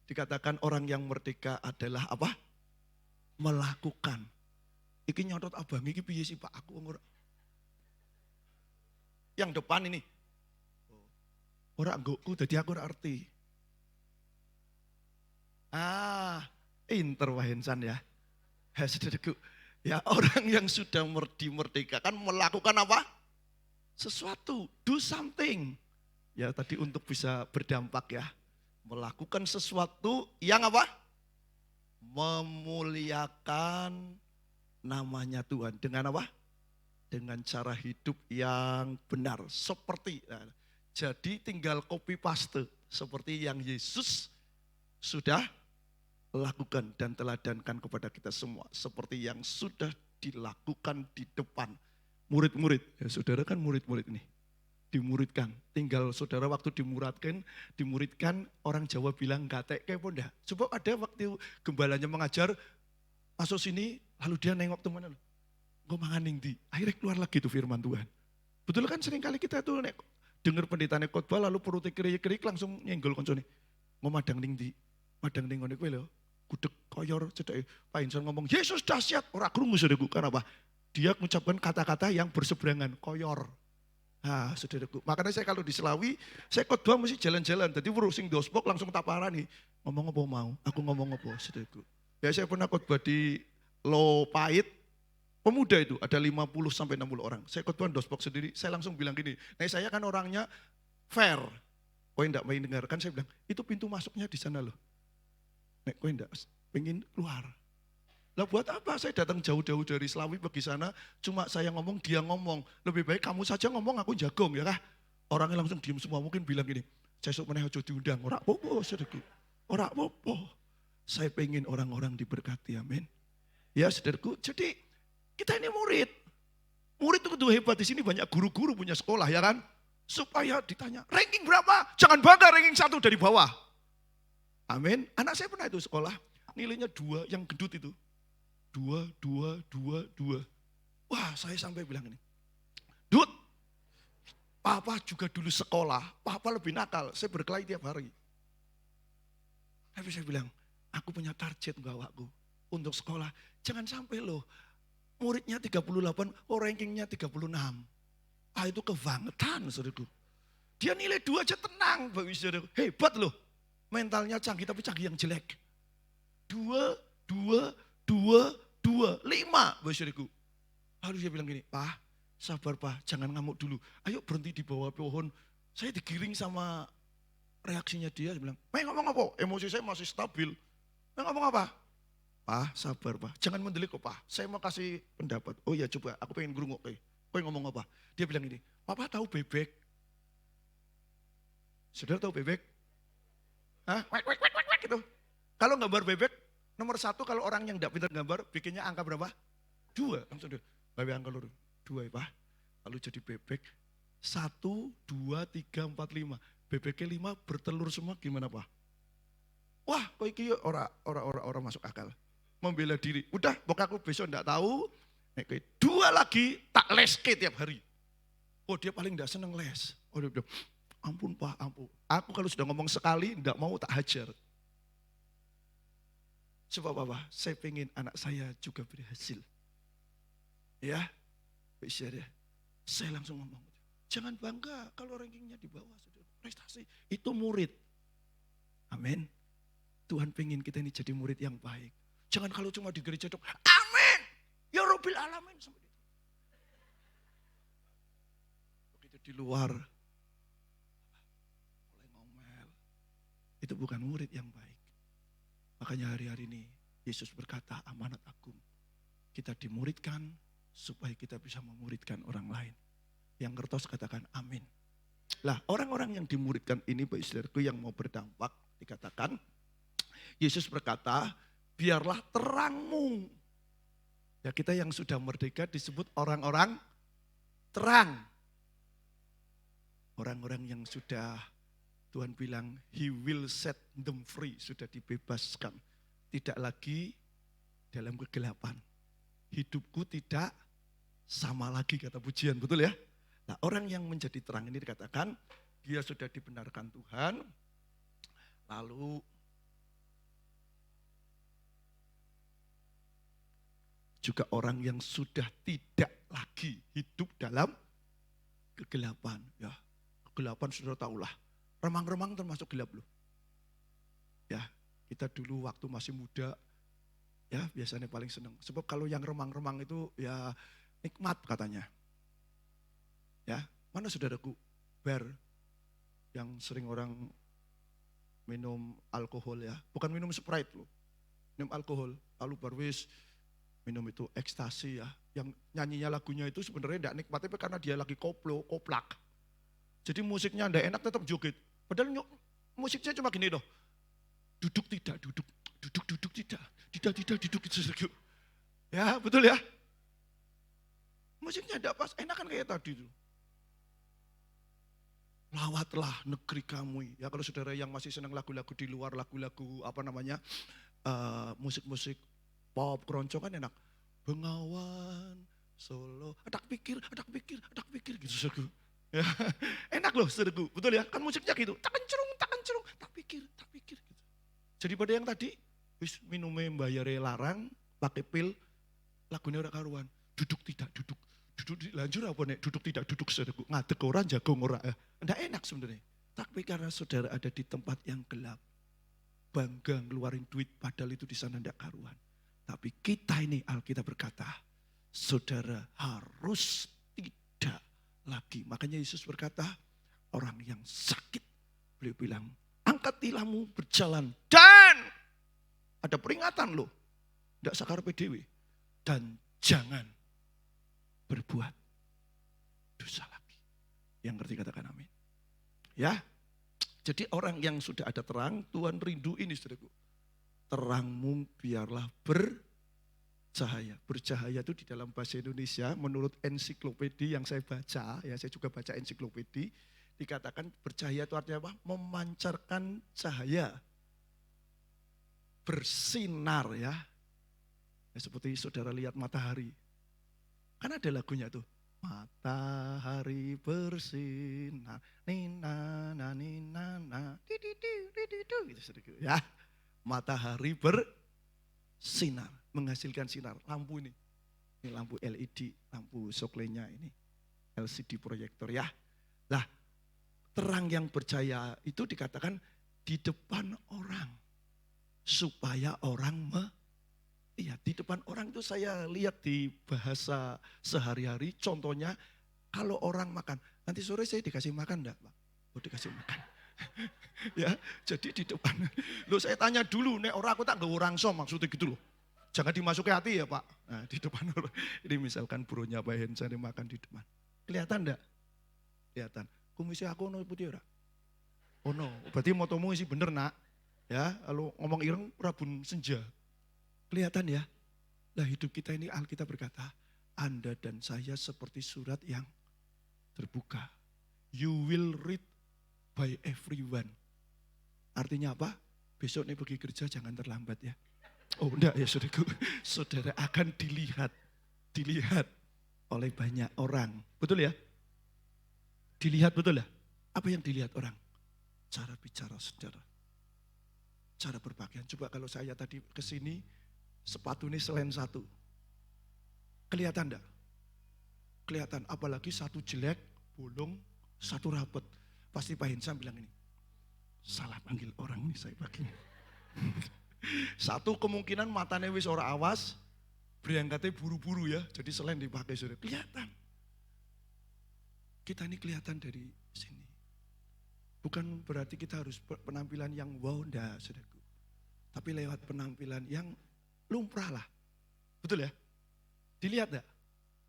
dikatakan orang yang merdeka adalah apa? Melakukan. Iki nyotot abang, iki piye sih Pak? Aku ngurang. Yang depan ini. Ora anggokku, jadi aku ora arti. Interwahensan ya. Saudaraku, ya orang yang sudah dimerdekakan melakukan apa? Sesuatu, do something. Ya tadi untuk bisa berdampak ya. Melakukan sesuatu yang apa? Memuliakan namanya Tuhan. Dengan apa? Dengan cara hidup yang benar. Jadi tinggal copy paste. Seperti yang Yesus sudah lakukan dan teladankan kepada kita semua. Seperti yang sudah dilakukan di depan murid-murid. Ya saudara kan murid-murid ini. Dimuridkan. Tinggal saudara waktu dimuridkan orang Jawa bilang gatek kepo ndak. Coba ada waktu gembalanya mengajar, masuk sini, lalu dia nengok teman-teman. Gue manganing di. Akhirnya keluar lagi tuh firman Tuhan. Betul kan sering kali kita tuh dengar pendetanya khotbah lalu perutnya kerik-kerik langsung nyenggol koncone. Ngomadang ning di. Madang ning ngene kowe lho. Gudeg koyor cedeke. Pak Insan ngomong, "Yesus dahsyat." Ora krungu saudaraku. Kenapa? Dia mengucapkan kata-kata yang berseberangan, koyor. Nah, saudaraku. Makanya saya kalau di Selawi, saya khotbah mesti jalan-jalan. Jadi sing dospok langsung taparani. Ngomong apa mau? Aku ngomong apa, saudaraku. Ya saya pernah khotbah di Lopait. Pemuda itu ada 50 sampai 60 orang. Saya khotbah dospok sendiri, saya langsung bilang gini. Nah, saya kan orangnya fair. Kowe enggak main dengarkan, saya bilang, "Itu pintu masuknya di sana loh." Nek kowe enggak pengen keluar. Lah buat apa saya datang jauh-jauh dari Selawi pergi sana, cuma saya ngomong, dia ngomong. Lebih baik kamu saja ngomong, aku jagong ya kah? Orangnya langsung diem semua, mungkin bilang gini, "Sesuk meneh aja diundang." Ora apa-apa, saudaraku. Ora apa-apa. Saya pengen orang-orang diberkati, amin. Ya saudaraku, jadi kita ini murid. Murid itu kudu hebat, di sini banyak guru-guru punya sekolah ya kan? Supaya ditanya, ranking berapa? Jangan bangga ranking 1 dari bawah. Amin. Anak saya pernah itu sekolah, nilainya 2 yang gendut itu. 2. Wah, saya sampai bilang ini, "Dut, papa juga dulu sekolah, papa lebih nakal, saya berkelahi tiap hari." Tapi saya bilang, aku punya target bawaku untuk sekolah. Jangan sampai loh, muridnya 38, rankingnya 36. Itu kebangetan, saudaraku. Dia nilai 2 aja tenang, Bapak Saudaraku. Hebat loh. Mentalnya canggih, tapi canggih yang jelek. 2, 2, 2, 2, 5. Bosiriku. Lalu dia bilang gini, Pak, sabar Pak, jangan ngamuk dulu. Ayo berhenti di bawah pohon. Saya digiring sama reaksinya dia bilang, ngomong apa? Emosi saya masih stabil. Ngomong apa? Pak, sabar Pak, jangan mendelik kok Pak. Saya mau kasih pendapat. Oh iya coba, aku pengen ngerungok. Kau ngomong apa? Dia bilang ini, Papa tahu bebek? Saudara tahu bebek? Hah? Wek, gitu. Kalau gambar bebek, nomor 1 kalau orang yang tidak pintar gambar, bikinnya angka berapa? 2. Langsung dia, bawa angka lurus. 2 ya Pak. Lalu jadi bebek, 1, 2, 3, 4, 5. Bebeknya 5 bertelur semua gimana Pak? Wah, kok iki orang masuk akal. Membela diri. Udah, pokoknya aku besok enggak tahu. Nek 2 lagi tak leske tiap hari. Oh, dia paling enggak seneng les. Oh, dia bilang, ampun Pak, ampun. Aku kalau sudah ngomong sekali enggak mau tak hajar. Sebab apa? Saya pengen anak saya juga berhasil. Ya, bisa deh. Saya langsung ngomong, jangan bangga kalau rankingnya di bawah. Prestasi itu murid. Amin. Tuhan pengen kita ini jadi murid yang baik. Jangan kalau cuma di gereja dok, amin. Ya Rabbil Alamin. Begitu di luar, mulai ngomel. Itu bukan murid yang baik. Makanya hari-hari ini Yesus berkata amanat agung. Kita dimuridkan supaya kita bisa memuridkan orang lain. Yang ngertos katakan amin. Lah orang-orang yang dimuridkan ini Bapak Saudaraku yang mau berdampak dikatakan Yesus berkata biarlah terangmu. Ya kita yang sudah merdeka disebut orang-orang terang. Orang-orang yang sudah Tuhan bilang He will set them free. Sudah dibebaskan. Tidak lagi dalam kegelapan. Hidupku tidak sama lagi kata pujian. Betul ya? Nah orang yang menjadi terang ini dikatakan dia sudah dibenarkan Tuhan. Lalu juga orang yang sudah tidak lagi hidup dalam kegelapan. Ya, kegelapan sudah tahulah. Remang-remang termasuk gelap loh. Ya, kita dulu waktu masih muda, ya biasanya paling senang. Sebab kalau yang remang-remang itu ya nikmat katanya. Ya, mana saudaraku bar yang sering orang minum alkohol ya. Bukan minum Sprite loh. Minum alkohol, lalu barwis minum itu ekstasi ya. Yang nyanyinya lagunya itu sebenarnya tidak nikmat, tapi karena dia lagi koplo, koplak. Jadi musiknya tidak enak tetap joget. Padahal musiknya cuma gini loh. Duduk tidak, duduk tidak. Tidak, duduk itu. Ya betul ya. Musiknya tidak pas, enak kan kayak tadi tuh. Lawatlah negeri kamu. Ya kalau saudara yang masih senang lagu-lagu di luar, lagu-lagu apa namanya, musik-musik pop, keroncongan enak. Bengawan, Solo, adak pikir gitu saudaraku. Ya, enak loh saudaraku, betul ya? Kan musiknya gitu, tak kencurung, tak pikir gitu. Jadi pada yang tadi, wis minumnya bayare larang, pakai pil, lagunya ora karuan. Duduk tidak, duduk lanjut apa nek duduk tidak duduk saudaraku. Ngadeg orang jagung ora. Enggak enak sebenarnya. Tapi karena saudara ada di tempat yang gelap, bangga ngeluarin duit padahal itu di sana enggak karuan. Tapi kita ini Alkitab berkata, saudara harus tidak lagi. Makanya Yesus berkata, orang yang sakit, beliau bilang, angkat tilangmu berjalan. Dan ada peringatan loh, tidak sakar PDW. Dan jangan berbuat dosa lagi. Yang ngerti katakan amin. Ya, jadi orang yang sudah ada terang, Tuhan rindu ini saudaraku. Terangmu biarlah bercahaya. Bercahaya itu di dalam bahasa Indonesia menurut ensiklopedi yang saya baca, ya saya juga baca ensiklopedi, dikatakan bercahaya itu artinya apa? Memancarkan cahaya. Bersinar ya. Seperti saudara lihat matahari. Kan ada lagunya tuh. Matahari bersinar. Nina na nina na. Gitu ya. Matahari bersinar, menghasilkan sinar. Lampu ini lampu LED, lampu soklenya ini, LCD proyektor ya. Lah, terang yang bercahaya itu dikatakan di depan orang. supaya orang lihat. Di depan orang itu saya lihat di bahasa sehari-hari, contohnya kalau orang makan, nanti sore saya dikasih makan enggak Pak? Oh dikasih makan. Ya, jadi di depan. Loh saya tanya dulu, nek orang aku tak gak orang som maksudnya gitu loh. Jangan dimasuki hati ya Pak. Nah, di depan orang. Ini misalkan bronya Pak Hensa makan di depan. Kelihatan enggak? Kelihatan. Kumisi aku ono putih ora? Oh no, berarti motomu isi bener nak. Ya, kalau ngomong ireng Rabun Senja. Kelihatan ya? Lah hidup kita ini Alkitab berkata, Anda dan saya seperti surat yang terbuka. You will read by everyone. Artinya apa? Besok nih pergi kerja jangan terlambat ya. Oh enggak ya saudaraku. Saudara akan dilihat oleh banyak orang. Betul ya? Dilihat betul ya? Apa yang dilihat orang? Cara bicara saudara. Cara berpakaian. Coba kalau saya tadi kesini, sepatu ini selain satu. Kelihatan enggak? Kelihatan, apalagi satu jelek, bolong, satu rapet. Pasti Pak Hensam bilang ini, salah panggil orang ini saya pakai. Satu kemungkinan matanya wis ora awas, berangkatnya buru-buru ya, jadi selain dipakai sudah kelihatan. Kita ini kelihatan dari sini. Bukan berarti kita harus penampilan yang wow, enggak saudaraku. Tapi lewat penampilan yang lumrah lah. Betul ya? Dilihat enggak?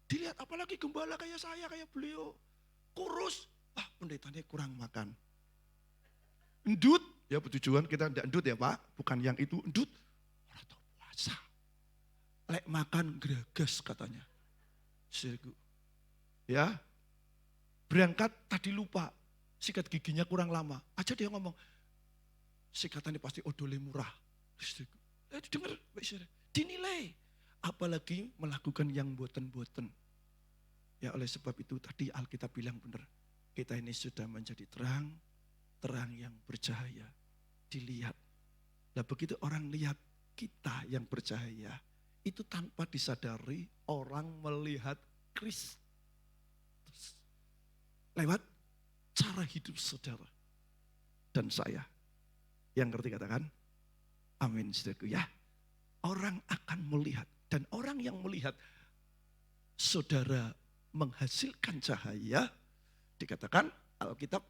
Dilihat apalagi gembala kayak saya, kayak beliau. Kurus. Ah pendetanya kurang makan. Endut. Ya tujuan kita enggak endut ya Pak. Bukan yang itu endut. Orang tahu puasa. Lek makan geragas katanya. Saudaraku. Ya. Berangkat tadi lupa. Sikat giginya kurang lama. Aja dia ngomong. Sikatannya pasti odole murah. Dengar, dinilai. Apalagi melakukan yang boten-boten. Ya oleh sebab itu tadi Alkitab bilang benar. Kita ini sudah menjadi terang. Terang yang bercahaya. Dilihat. Nah begitu orang lihat kita yang bercahaya. Itu tanpa disadari orang melihat Kristus. Lewat cara hidup saudara dan saya. Yang ngerti katakan, amin saudaraku ya. Orang akan melihat dan orang yang melihat saudara menghasilkan cahaya, dikatakan Alkitab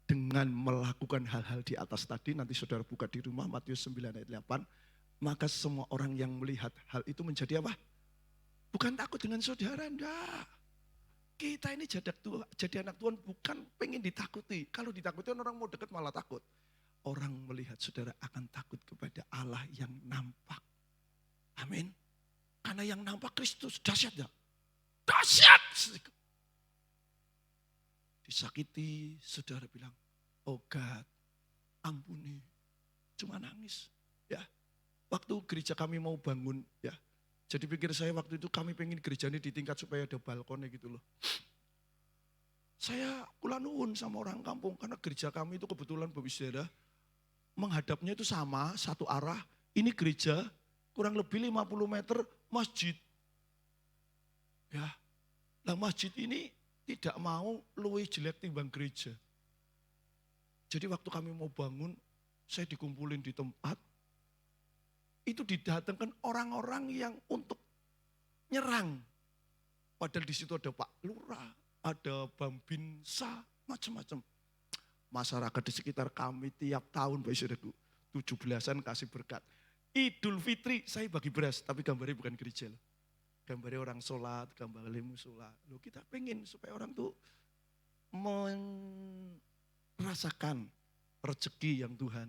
dengan melakukan hal-hal di atas tadi, nanti saudara buka di rumah Matius 9 ayat 8, maka semua orang yang melihat hal itu menjadi apa? Bukan takut dengan saudara, enggak. Kita ini jadi anak Tuhan bukan pengen ditakuti. Kalau ditakuti orang mau dekat malah takut. Orang melihat saudara akan takut kepada Allah yang nampak. Amin. Karena yang nampak Kristus, dahsyat enggak? Dahsyat. Disakiti, saudara bilang, oh God, ampuni. Cuma nangis. Ya. Waktu gereja kami mau bangun, ya. Jadi pikir saya waktu itu kami pengen gereja ini di tingkat supaya ada balkonnya gitu loh. Saya kula nuwun sama orang kampung karena gereja kami itu kebetulan Bapak Saudara menghadapnya itu sama, satu arah. Ini gereja kurang lebih 50 meter masjid. Ya. Nah masjid ini tidak mau luwih jelek timbang gereja. Jadi waktu kami mau bangun, saya dikumpulin di tempat, itu didatangkan orang-orang yang untuk nyerang. Padahal di situ ada Pak Lurah, ada Bambinsa, macam-macam. Masyarakat di sekitar kami tiap tahun, Bapak Saudaraku, 17-an kasih berkat. Idul Fitri saya bagi beras, tapi gambarnya bukan gereja loh. Gambarnya orang sholat, gambarnya musola. Loh kita pengen supaya orang tuh merasakan rezeki yang Tuhan,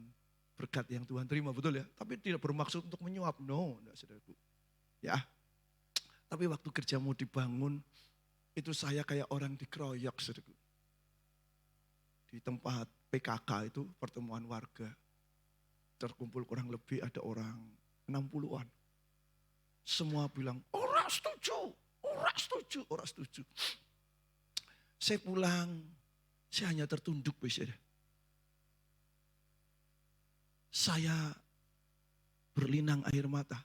berkat yang Tuhan terima, betul ya. Tapi tidak bermaksud untuk menyuap, no, enggak saudaraku. Ya, tapi waktu kerja mau dibangun, itu saya kayak orang dikeroyok saudaraku. Di tempat PKK itu pertemuan warga, terkumpul kurang lebih ada orang 60-an. Semua bilang, orang setuju, orang setuju, orang setuju. Saya pulang, saya hanya tertunduk biasanya. Saya berlinang air mata.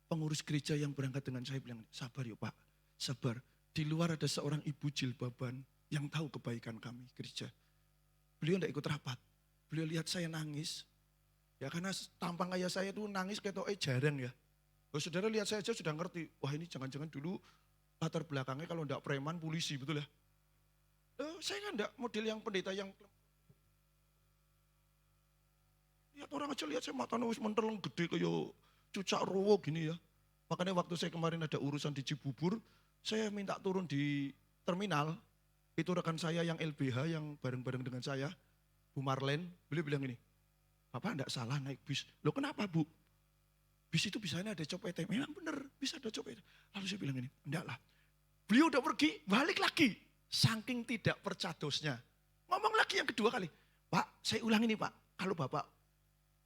Pengurus gereja yang berangkat dengan saya bilang, sabar yuk Pak, sabar. Di luar ada seorang ibu jilbaban, yang tahu kebaikan kami gereja. Beliau tidak ikut rapat. Beliau lihat saya nangis. Ya karena tampang ayah saya itu nangis kayak jarang ya. Oh, saudara lihat saya aja sudah ngerti. Wah ini jangan-jangan dulu latar belakangnya kalau enggak preman polisi, betul ya? Saya kan enggak model yang pendeta yang lihat orang aja lihat saya matanya wis menteleng gede kayak cucak rowo gini ya. Makanya waktu saya kemarin ada urusan di Cibubur, saya minta turun di terminal. Itu rekan saya yang LBH yang bareng-bareng dengan saya, Bu Marlen, beliau bilang ini, Bapak enggak salah naik bis. Loh kenapa Bu? Bis itu bisanya ada copetnya. Memang benar bisa ada copetnya. Lalu saya bilang ini, enggak lah. Beliau udah pergi, balik lagi. Saking tidak percadosnya. Ngomong lagi yang kedua kali. Pak, saya ulang ini Pak. Kalau Bapak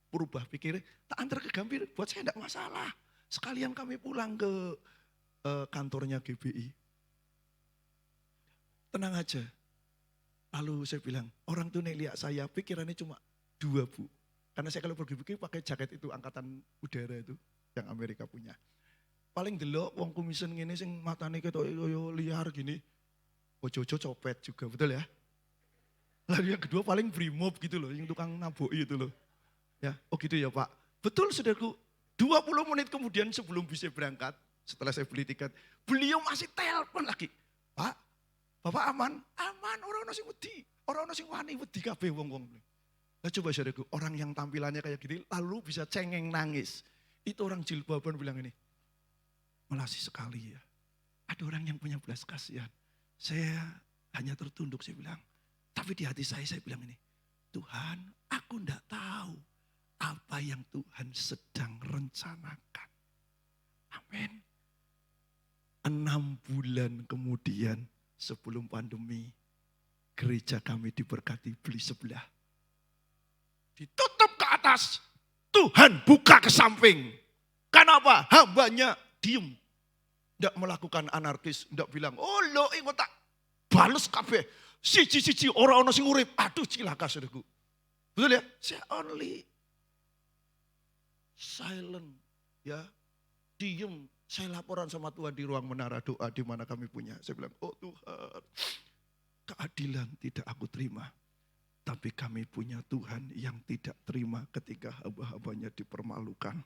berubah pikir, tak antar ke Gambir. Buat saya enggak masalah. Sekalian kami pulang ke kantornya GBI. Tenang aja. Lalu saya bilang, orang tuh lihat saya pikirannya cuma 2 Bu. Karena saya kalau pergi-pergi pakai jaket itu angkatan udara itu yang Amerika punya. Paling delok wong kumisen ngene sing matane ketok liar gini. Ojo-ojo copet juga, betul ya? Lalu yang kedua paling brimob gitu loh, yang tukang naboki itu loh. Ya, oh gitu ya Pak. Betul saudaraku, 20 menit kemudian sebelum bisa berangkat, setelah saya beli tiket, beliau masih telepon lagi. Pak, Bapak aman? Aman, orang ono sing wedi. Orang ono sing wani wedi kabeh wong-wong. Nah coba saudaraku, orang yang tampilannya kayak gini lalu bisa cengeng nangis. Itu orang jilbaban bilang ini, melasi sekali ya. Ada orang yang punya belas kasihan. Saya hanya tertunduk, saya bilang. Tapi di hati saya bilang ini, Tuhan aku enggak tahu apa yang Tuhan sedang rencanakan. Amin. 6 bulan kemudian sebelum pandemi, gereja kami diberkati beli sebelah. Ditutup ke atas, Tuhan buka ke samping. Kenapa? Hambanya diem. Tidak melakukan anarkis, tidak bilang, oh lo ingat tak bales kabeh. Siji-siji orang-orang sing urip. Aduh cilaka saudaraku. Betul ya? Saya only silent ya. Diem. Saya laporan sama Tuhan di ruang menara doa di mana kami punya. Saya bilang, oh Tuhan, keadilan tidak aku terima. Tapi kami punya Tuhan yang tidak terima ketika hamba-hambanya dipermalukan.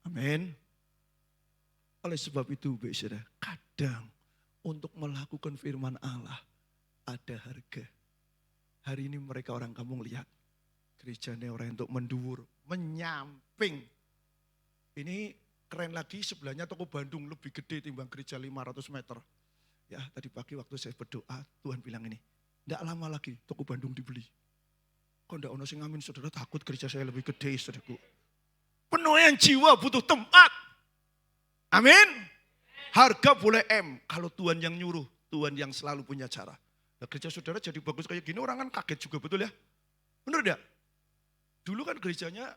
Amin. Oleh sebab itu, saudara, kadang untuk melakukan firman Allah ada harga. Hari ini mereka orang kampung lihat. Gerejanya orang untuk menduwur, menyamping. Ini keren lagi sebelahnya toko Bandung lebih gede timbang gereja 500 meter. Ya tadi pagi waktu saya berdoa Tuhan bilang ini, tidak lama lagi toko Bandung dibeli. Kok tidak ono sing amin saudara, takut gereja saya lebih gede saudaraku. Penuaian jiwa butuh tempat. Amin. Harga boleh M kalau Tuhan yang nyuruh, Tuhan yang selalu punya cara. Nah, gereja saudara jadi bagus kayak gini orang kan kaget juga, betul ya? Benar tidak? Dulu kan gerejanya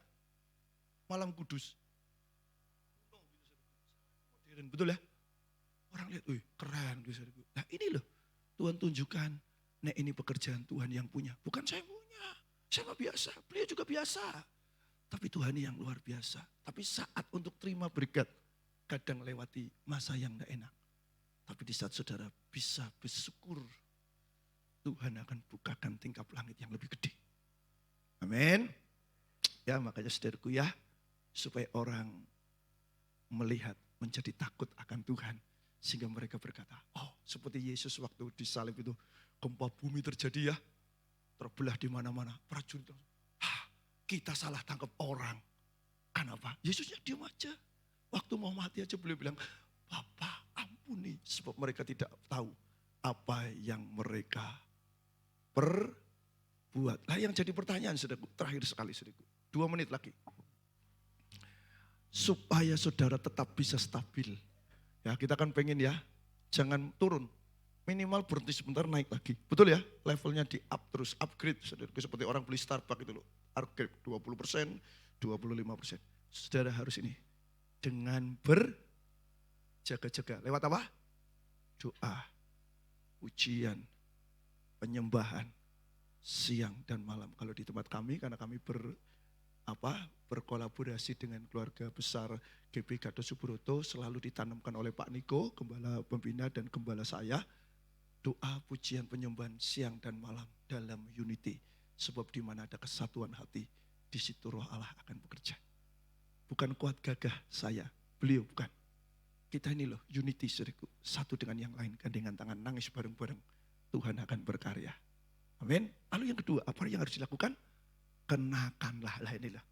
Malam Kudus. Betul ya? Orang lihat, wih keren. Nah ini loh, Tuhan tunjukkan, nah ini pekerjaan Tuhan yang punya. Bukan saya punya, saya mah biasa, beliau juga biasa. Tapi Tuhan yang luar biasa. Tapi saat untuk terima berkat, kadang lewati masa yang tidak enak. Tapi di saat saudara bisa bersyukur, Tuhan akan bukakan tingkap langit yang lebih gede. Amin. Ya makanya saudaraku ya, supaya orang melihat, menjadi takut akan Tuhan. Sehingga mereka berkata, oh seperti Yesus waktu disalib itu, gempa bumi terjadi ya, terbelah di mana-mana. Prajurit, kita salah tangkap orang. Kenapa? Yesusnya diam aja. Waktu mau mati aja beliau bilang, Bapa ampuni. Sebab mereka tidak tahu apa yang mereka perbuat. Nah yang jadi pertanyaan saudaraku, terakhir sekali saudaraku, 2 menit lagi. Supaya saudara tetap bisa stabil. Ya kita kan pengen ya, jangan turun. Minimal berhenti sebentar naik lagi. Betul ya? Levelnya di up terus, upgrade. Saudaraku seperti orang beli Starbucks itu loh. Upgrade 20%, 25%. Saudara harus ini. Dengan berjaga-jaga. Lewat apa? Doa, ujian, penyembahan, siang dan malam. Kalau di tempat kami, karena kami berkolaborasi dengan keluarga besar GP Gatot Subroto, selalu ditanamkan oleh Pak Niko, gembala pembina dan gembala saya. doa, pujian, penyembahan siang dan malam dalam unity. Sebab di mana ada kesatuan hati, di situ roh Allah akan bekerja. Bukan kuat gagah saya, beliau bukan. Kita ini loh unity saudaraku, satu dengan yang lain, gandengan tangan, nangis bareng-bareng. Tuhan akan berkarya. Amin. Lalu yang kedua, apa yang harus dilakukan? Kenakanlah, lah inilah.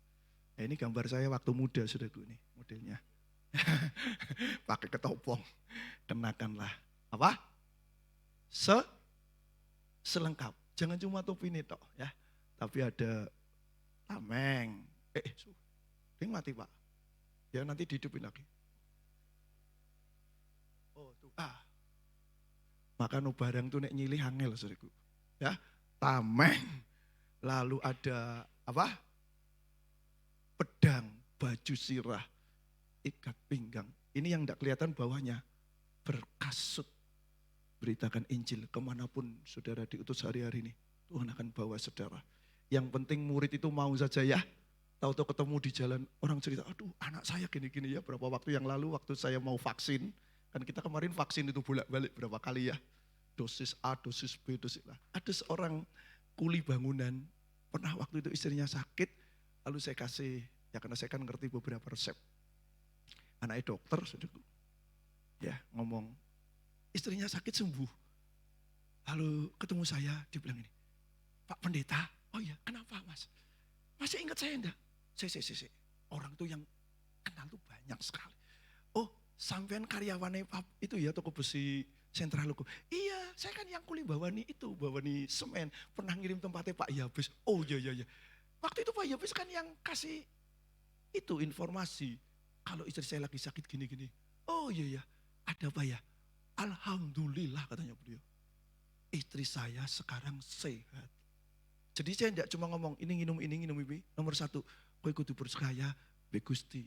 Nah, ini gambar saya waktu muda saudaraku ini modelnya. Pakai ketopong. Kenakanlah apa? Selengkap. Jangan cuma topi ini tok ya. Tapi ada tameng. Ini mati Pak. Ya nanti dihidupin lagi. Oh tuh. Maka no barang tuh nek nyilih angel saudaraku. Ya, tameng. Lalu ada apa? Pedang, baju sirah, ikat pinggang. Ini yang tidak kelihatan bawahnya. Berkasut. Beritakan Injil kemanapun saudara diutus hari-hari ini. Tuhan akan bawa saudara. Yang penting murid itu mau saja ya. Tahu-tahu ketemu di jalan orang cerita, aduh anak saya gini-gini ya. Berapa waktu yang lalu waktu saya mau vaksin. Kan kita kemarin vaksin itu bolak-balik berapa kali ya. Dosis A, dosis B, dosis A. Ada seorang kuli bangunan. Pernah waktu itu istrinya sakit. Lalu saya kasih, ya karena saya kan ngerti beberapa resep. Anaknya dokter, saudaraku. Ya ngomong, istrinya sakit sembuh. Lalu ketemu saya, dia bilang ini, Pak Pendeta, oh iya kenapa Mas? Masih ingat saya enggak? Saya. Orang tuh yang kenal tuh banyak sekali. Oh sampean karyawannya Pak itu ya toko besi Sentral Loko. Iya saya kan yang kuli bawani semen. Pernah ngirim tempatnya Pak Yabes. Oh iya. Waktu itu Pak Yabes kan yang kasih itu informasi. Kalau istri saya lagi sakit gini-gini. Oh iya ada apa ya? Alhamdulillah katanya beliau. Istri saya sekarang sehat. Jadi saya tidak cuma ngomong ini nginum ini. Nomor satu, kowe kudu percaya be Gusti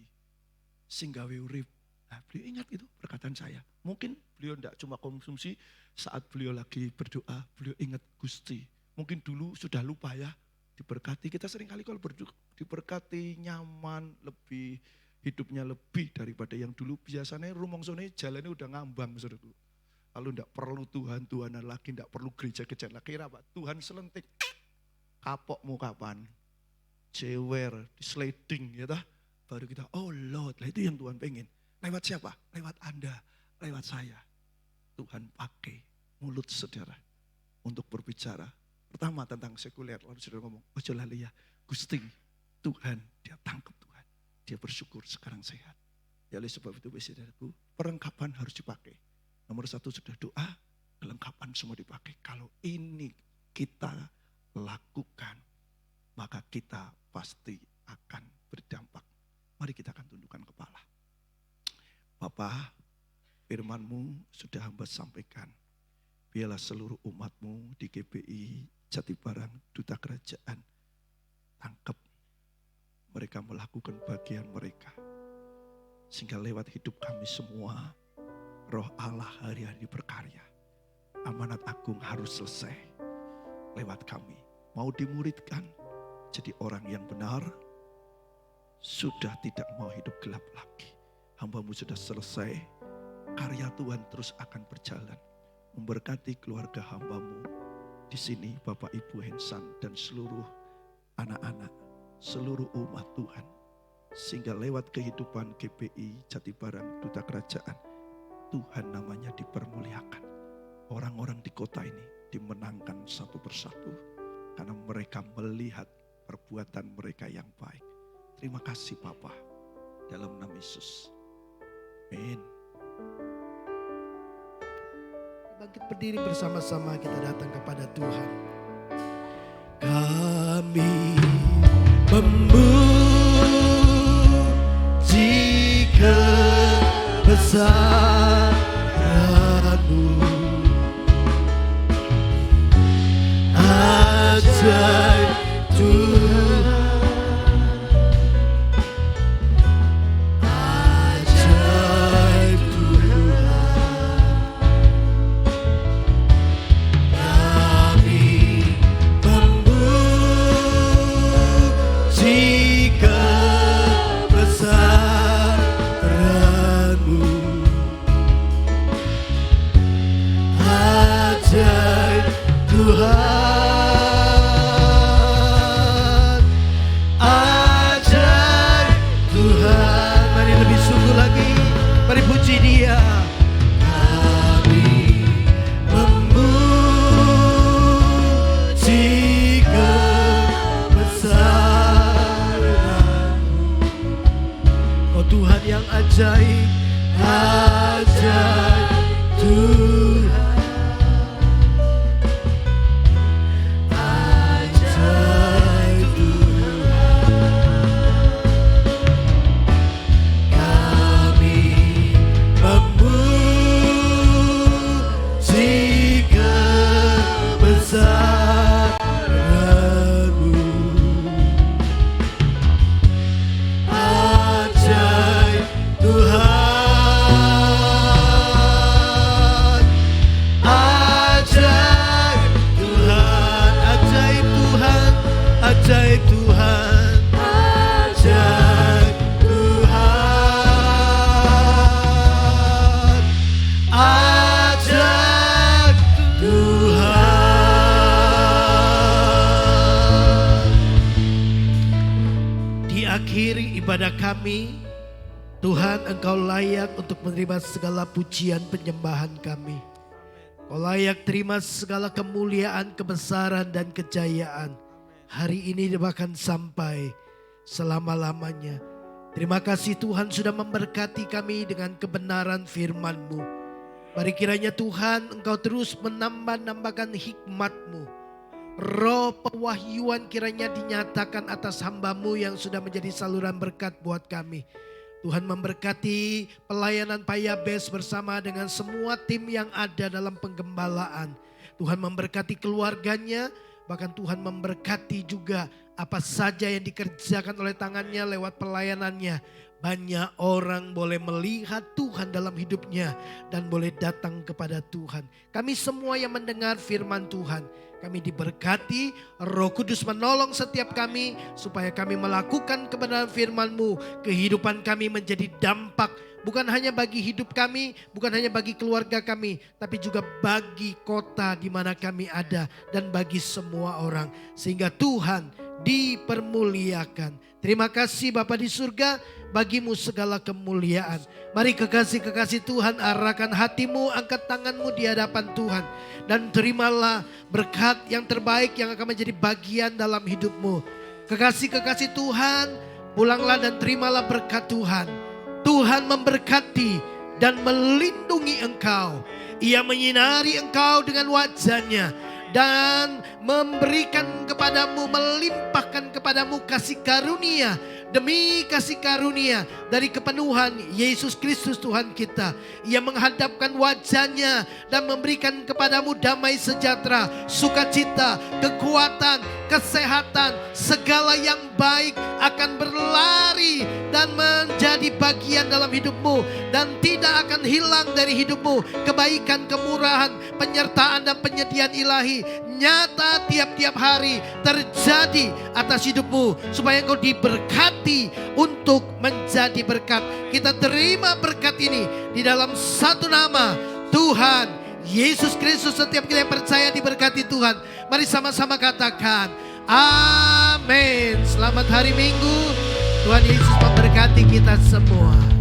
sing gawe urip. Nah, beliau ingat itu perkataan saya. Mungkin beliau tidak cuma konsumsi saat beliau lagi berdoa, beliau ingat Gusti. Mungkin dulu sudah lupa ya, diberkati. Kita seringkali kalau berdoa diberkati nyaman, lebih hidupnya lebih daripada yang dulu. Biasanya rumongsone jalannya udah ngambang saudaraku. Lalu tidak perlu Tuhan-Tuhanan lagi, tidak perlu gereja-gereja lagi. Kira Pak, Tuhan selentik. Kapokmu kapan? Jewer, sliding ya tah. Baru kita, oh Lord, lah itu yang Tuhan pengen. Lewat siapa? Lewat Anda, lewat saya. Tuhan pakai mulut saudara untuk berbicara. Pertama tentang sekuler, lalu saudara ngomong, oh lali ya, Gusti, Tuhan, dia tangkap Tuhan. Dia bersyukur sekarang sehat. Ya oleh sebab itu saudaraku, perlengkapan harus dipakai. Nomor satu sudah doa, kelengkapan semua dipakai. Kalau ini kita lakukan, maka kita pasti akan berdampak. Mari kita akan tundukkan kepala. Bapa, firman-Mu sudah hamba sampaikan. Biarlah seluruh umat-Mu di GPI Jatibarang Duta Kerajaan tangkap mereka melakukan bagian mereka. Sehingga lewat hidup kami semua, Roh Allah hari-hari berkarya. Amanat agung harus selesai lewat kami. Mau dimuridkan jadi orang yang benar, sudah tidak mau hidup gelap lagi. Hamba-Mu sudah selesai, karya Tuhan terus akan berjalan. Memberkati keluarga hamba-Mu di sini, Bapak Ibu Hensan dan seluruh anak-anak, seluruh umat Tuhan. Sehingga lewat kehidupan GPI Jatibarang Duta Kerajaan, Tuhan namanya dipermuliakan. Orang-orang di kota ini dimenangkan satu persatu karena mereka melihat perbuatan mereka yang baik. Terima kasih Bapa, dalam nama Yesus. Amin. Bangkit berdiri bersama-sama, kita datang kepada Tuhan. Kami memuji kebesaran-Mu, ajaib Tuhan, ajaib Tuhan. Kami memuji kebesaran-Mu, ajaib ajaib, ajaib Tuhan. Ajaib Tuhan. Kami memuji kebesaran-Mu. Ajaib Tuhan, ajaib Tuhan, ajaib Tuhan, ajaib Tuhan, ajaib Tuhan, ajaib Tuhan. Di akhir ibadah kami, Tuhan, Engkau layak untuk menerima segala pujian penyembahan kami. Kau layak terima segala kemuliaan, kebesaran, dan kejayaan. Hari ini bahkan sampai selama-lamanya. Terima kasih Tuhan sudah memberkati kami dengan kebenaran firman-Mu. Mari kiranya Tuhan Engkau terus menambah-nambahkan hikmat-Mu. Roh pewahyuan kiranya dinyatakan atas hamba-Mu yang sudah menjadi saluran berkat buat kami. Tuhan memberkati pelayanan Pak Yabes bersama dengan semua tim yang ada dalam penggembalaan. Tuhan memberkati keluarganya, bahkan Tuhan memberkati juga apa saja yang dikerjakan oleh tangannya lewat pelayanannya. Banyak orang boleh melihat Tuhan dalam hidupnya dan boleh datang kepada Tuhan. Kami semua yang mendengar firman Tuhan, kami diberkati, Roh Kudus menolong setiap kami supaya kami melakukan kebenaran firman-Mu. Kehidupan kami menjadi dampak bukan hanya bagi hidup kami, bukan hanya bagi keluarga kami, tapi juga bagi kota di mana kami ada dan bagi semua orang. Sehingga Tuhan dipermuliakan. Terima kasih Bapa di surga, bagimu segala kemuliaan. Mari kekasih-kekasih Tuhan, arahkan hatimu, angkat tanganmu di hadapan Tuhan. Dan terimalah berkat yang terbaik yang akan menjadi bagian dalam hidupmu. Kekasih-kekasih Tuhan, pulanglah dan terimalah berkat Tuhan. Tuhan memberkati dan melindungi engkau. Ia menyinari engkau dengan wajah-Nya dan memberikan kepadamu, melimpahkan kepadamu kasih karunia demi kasih karunia dari kepenuhan Yesus Kristus Tuhan kita. Ia menghadapkan wajah-Nya dan memberikan kepadamu damai sejahtera, sukacita, kekuatan, kesehatan, segala yang baik akan berlari dan menjadi bagian dalam hidupmu dan tidak akan hilang dari hidupmu. Kebaikan, kemurahan, penyertaan dan penyediaan ilahi nyata tiap-tiap hari terjadi atas hidupmu supaya engkau diberkati untuk menjadi berkat. Kita terima berkat ini di dalam satu nama Tuhan Yesus Kristus. Setiap kita yang percaya diberkati Tuhan, mari sama-sama katakan amin. Selamat hari Minggu, Tuhan Yesus memberkati kita semua.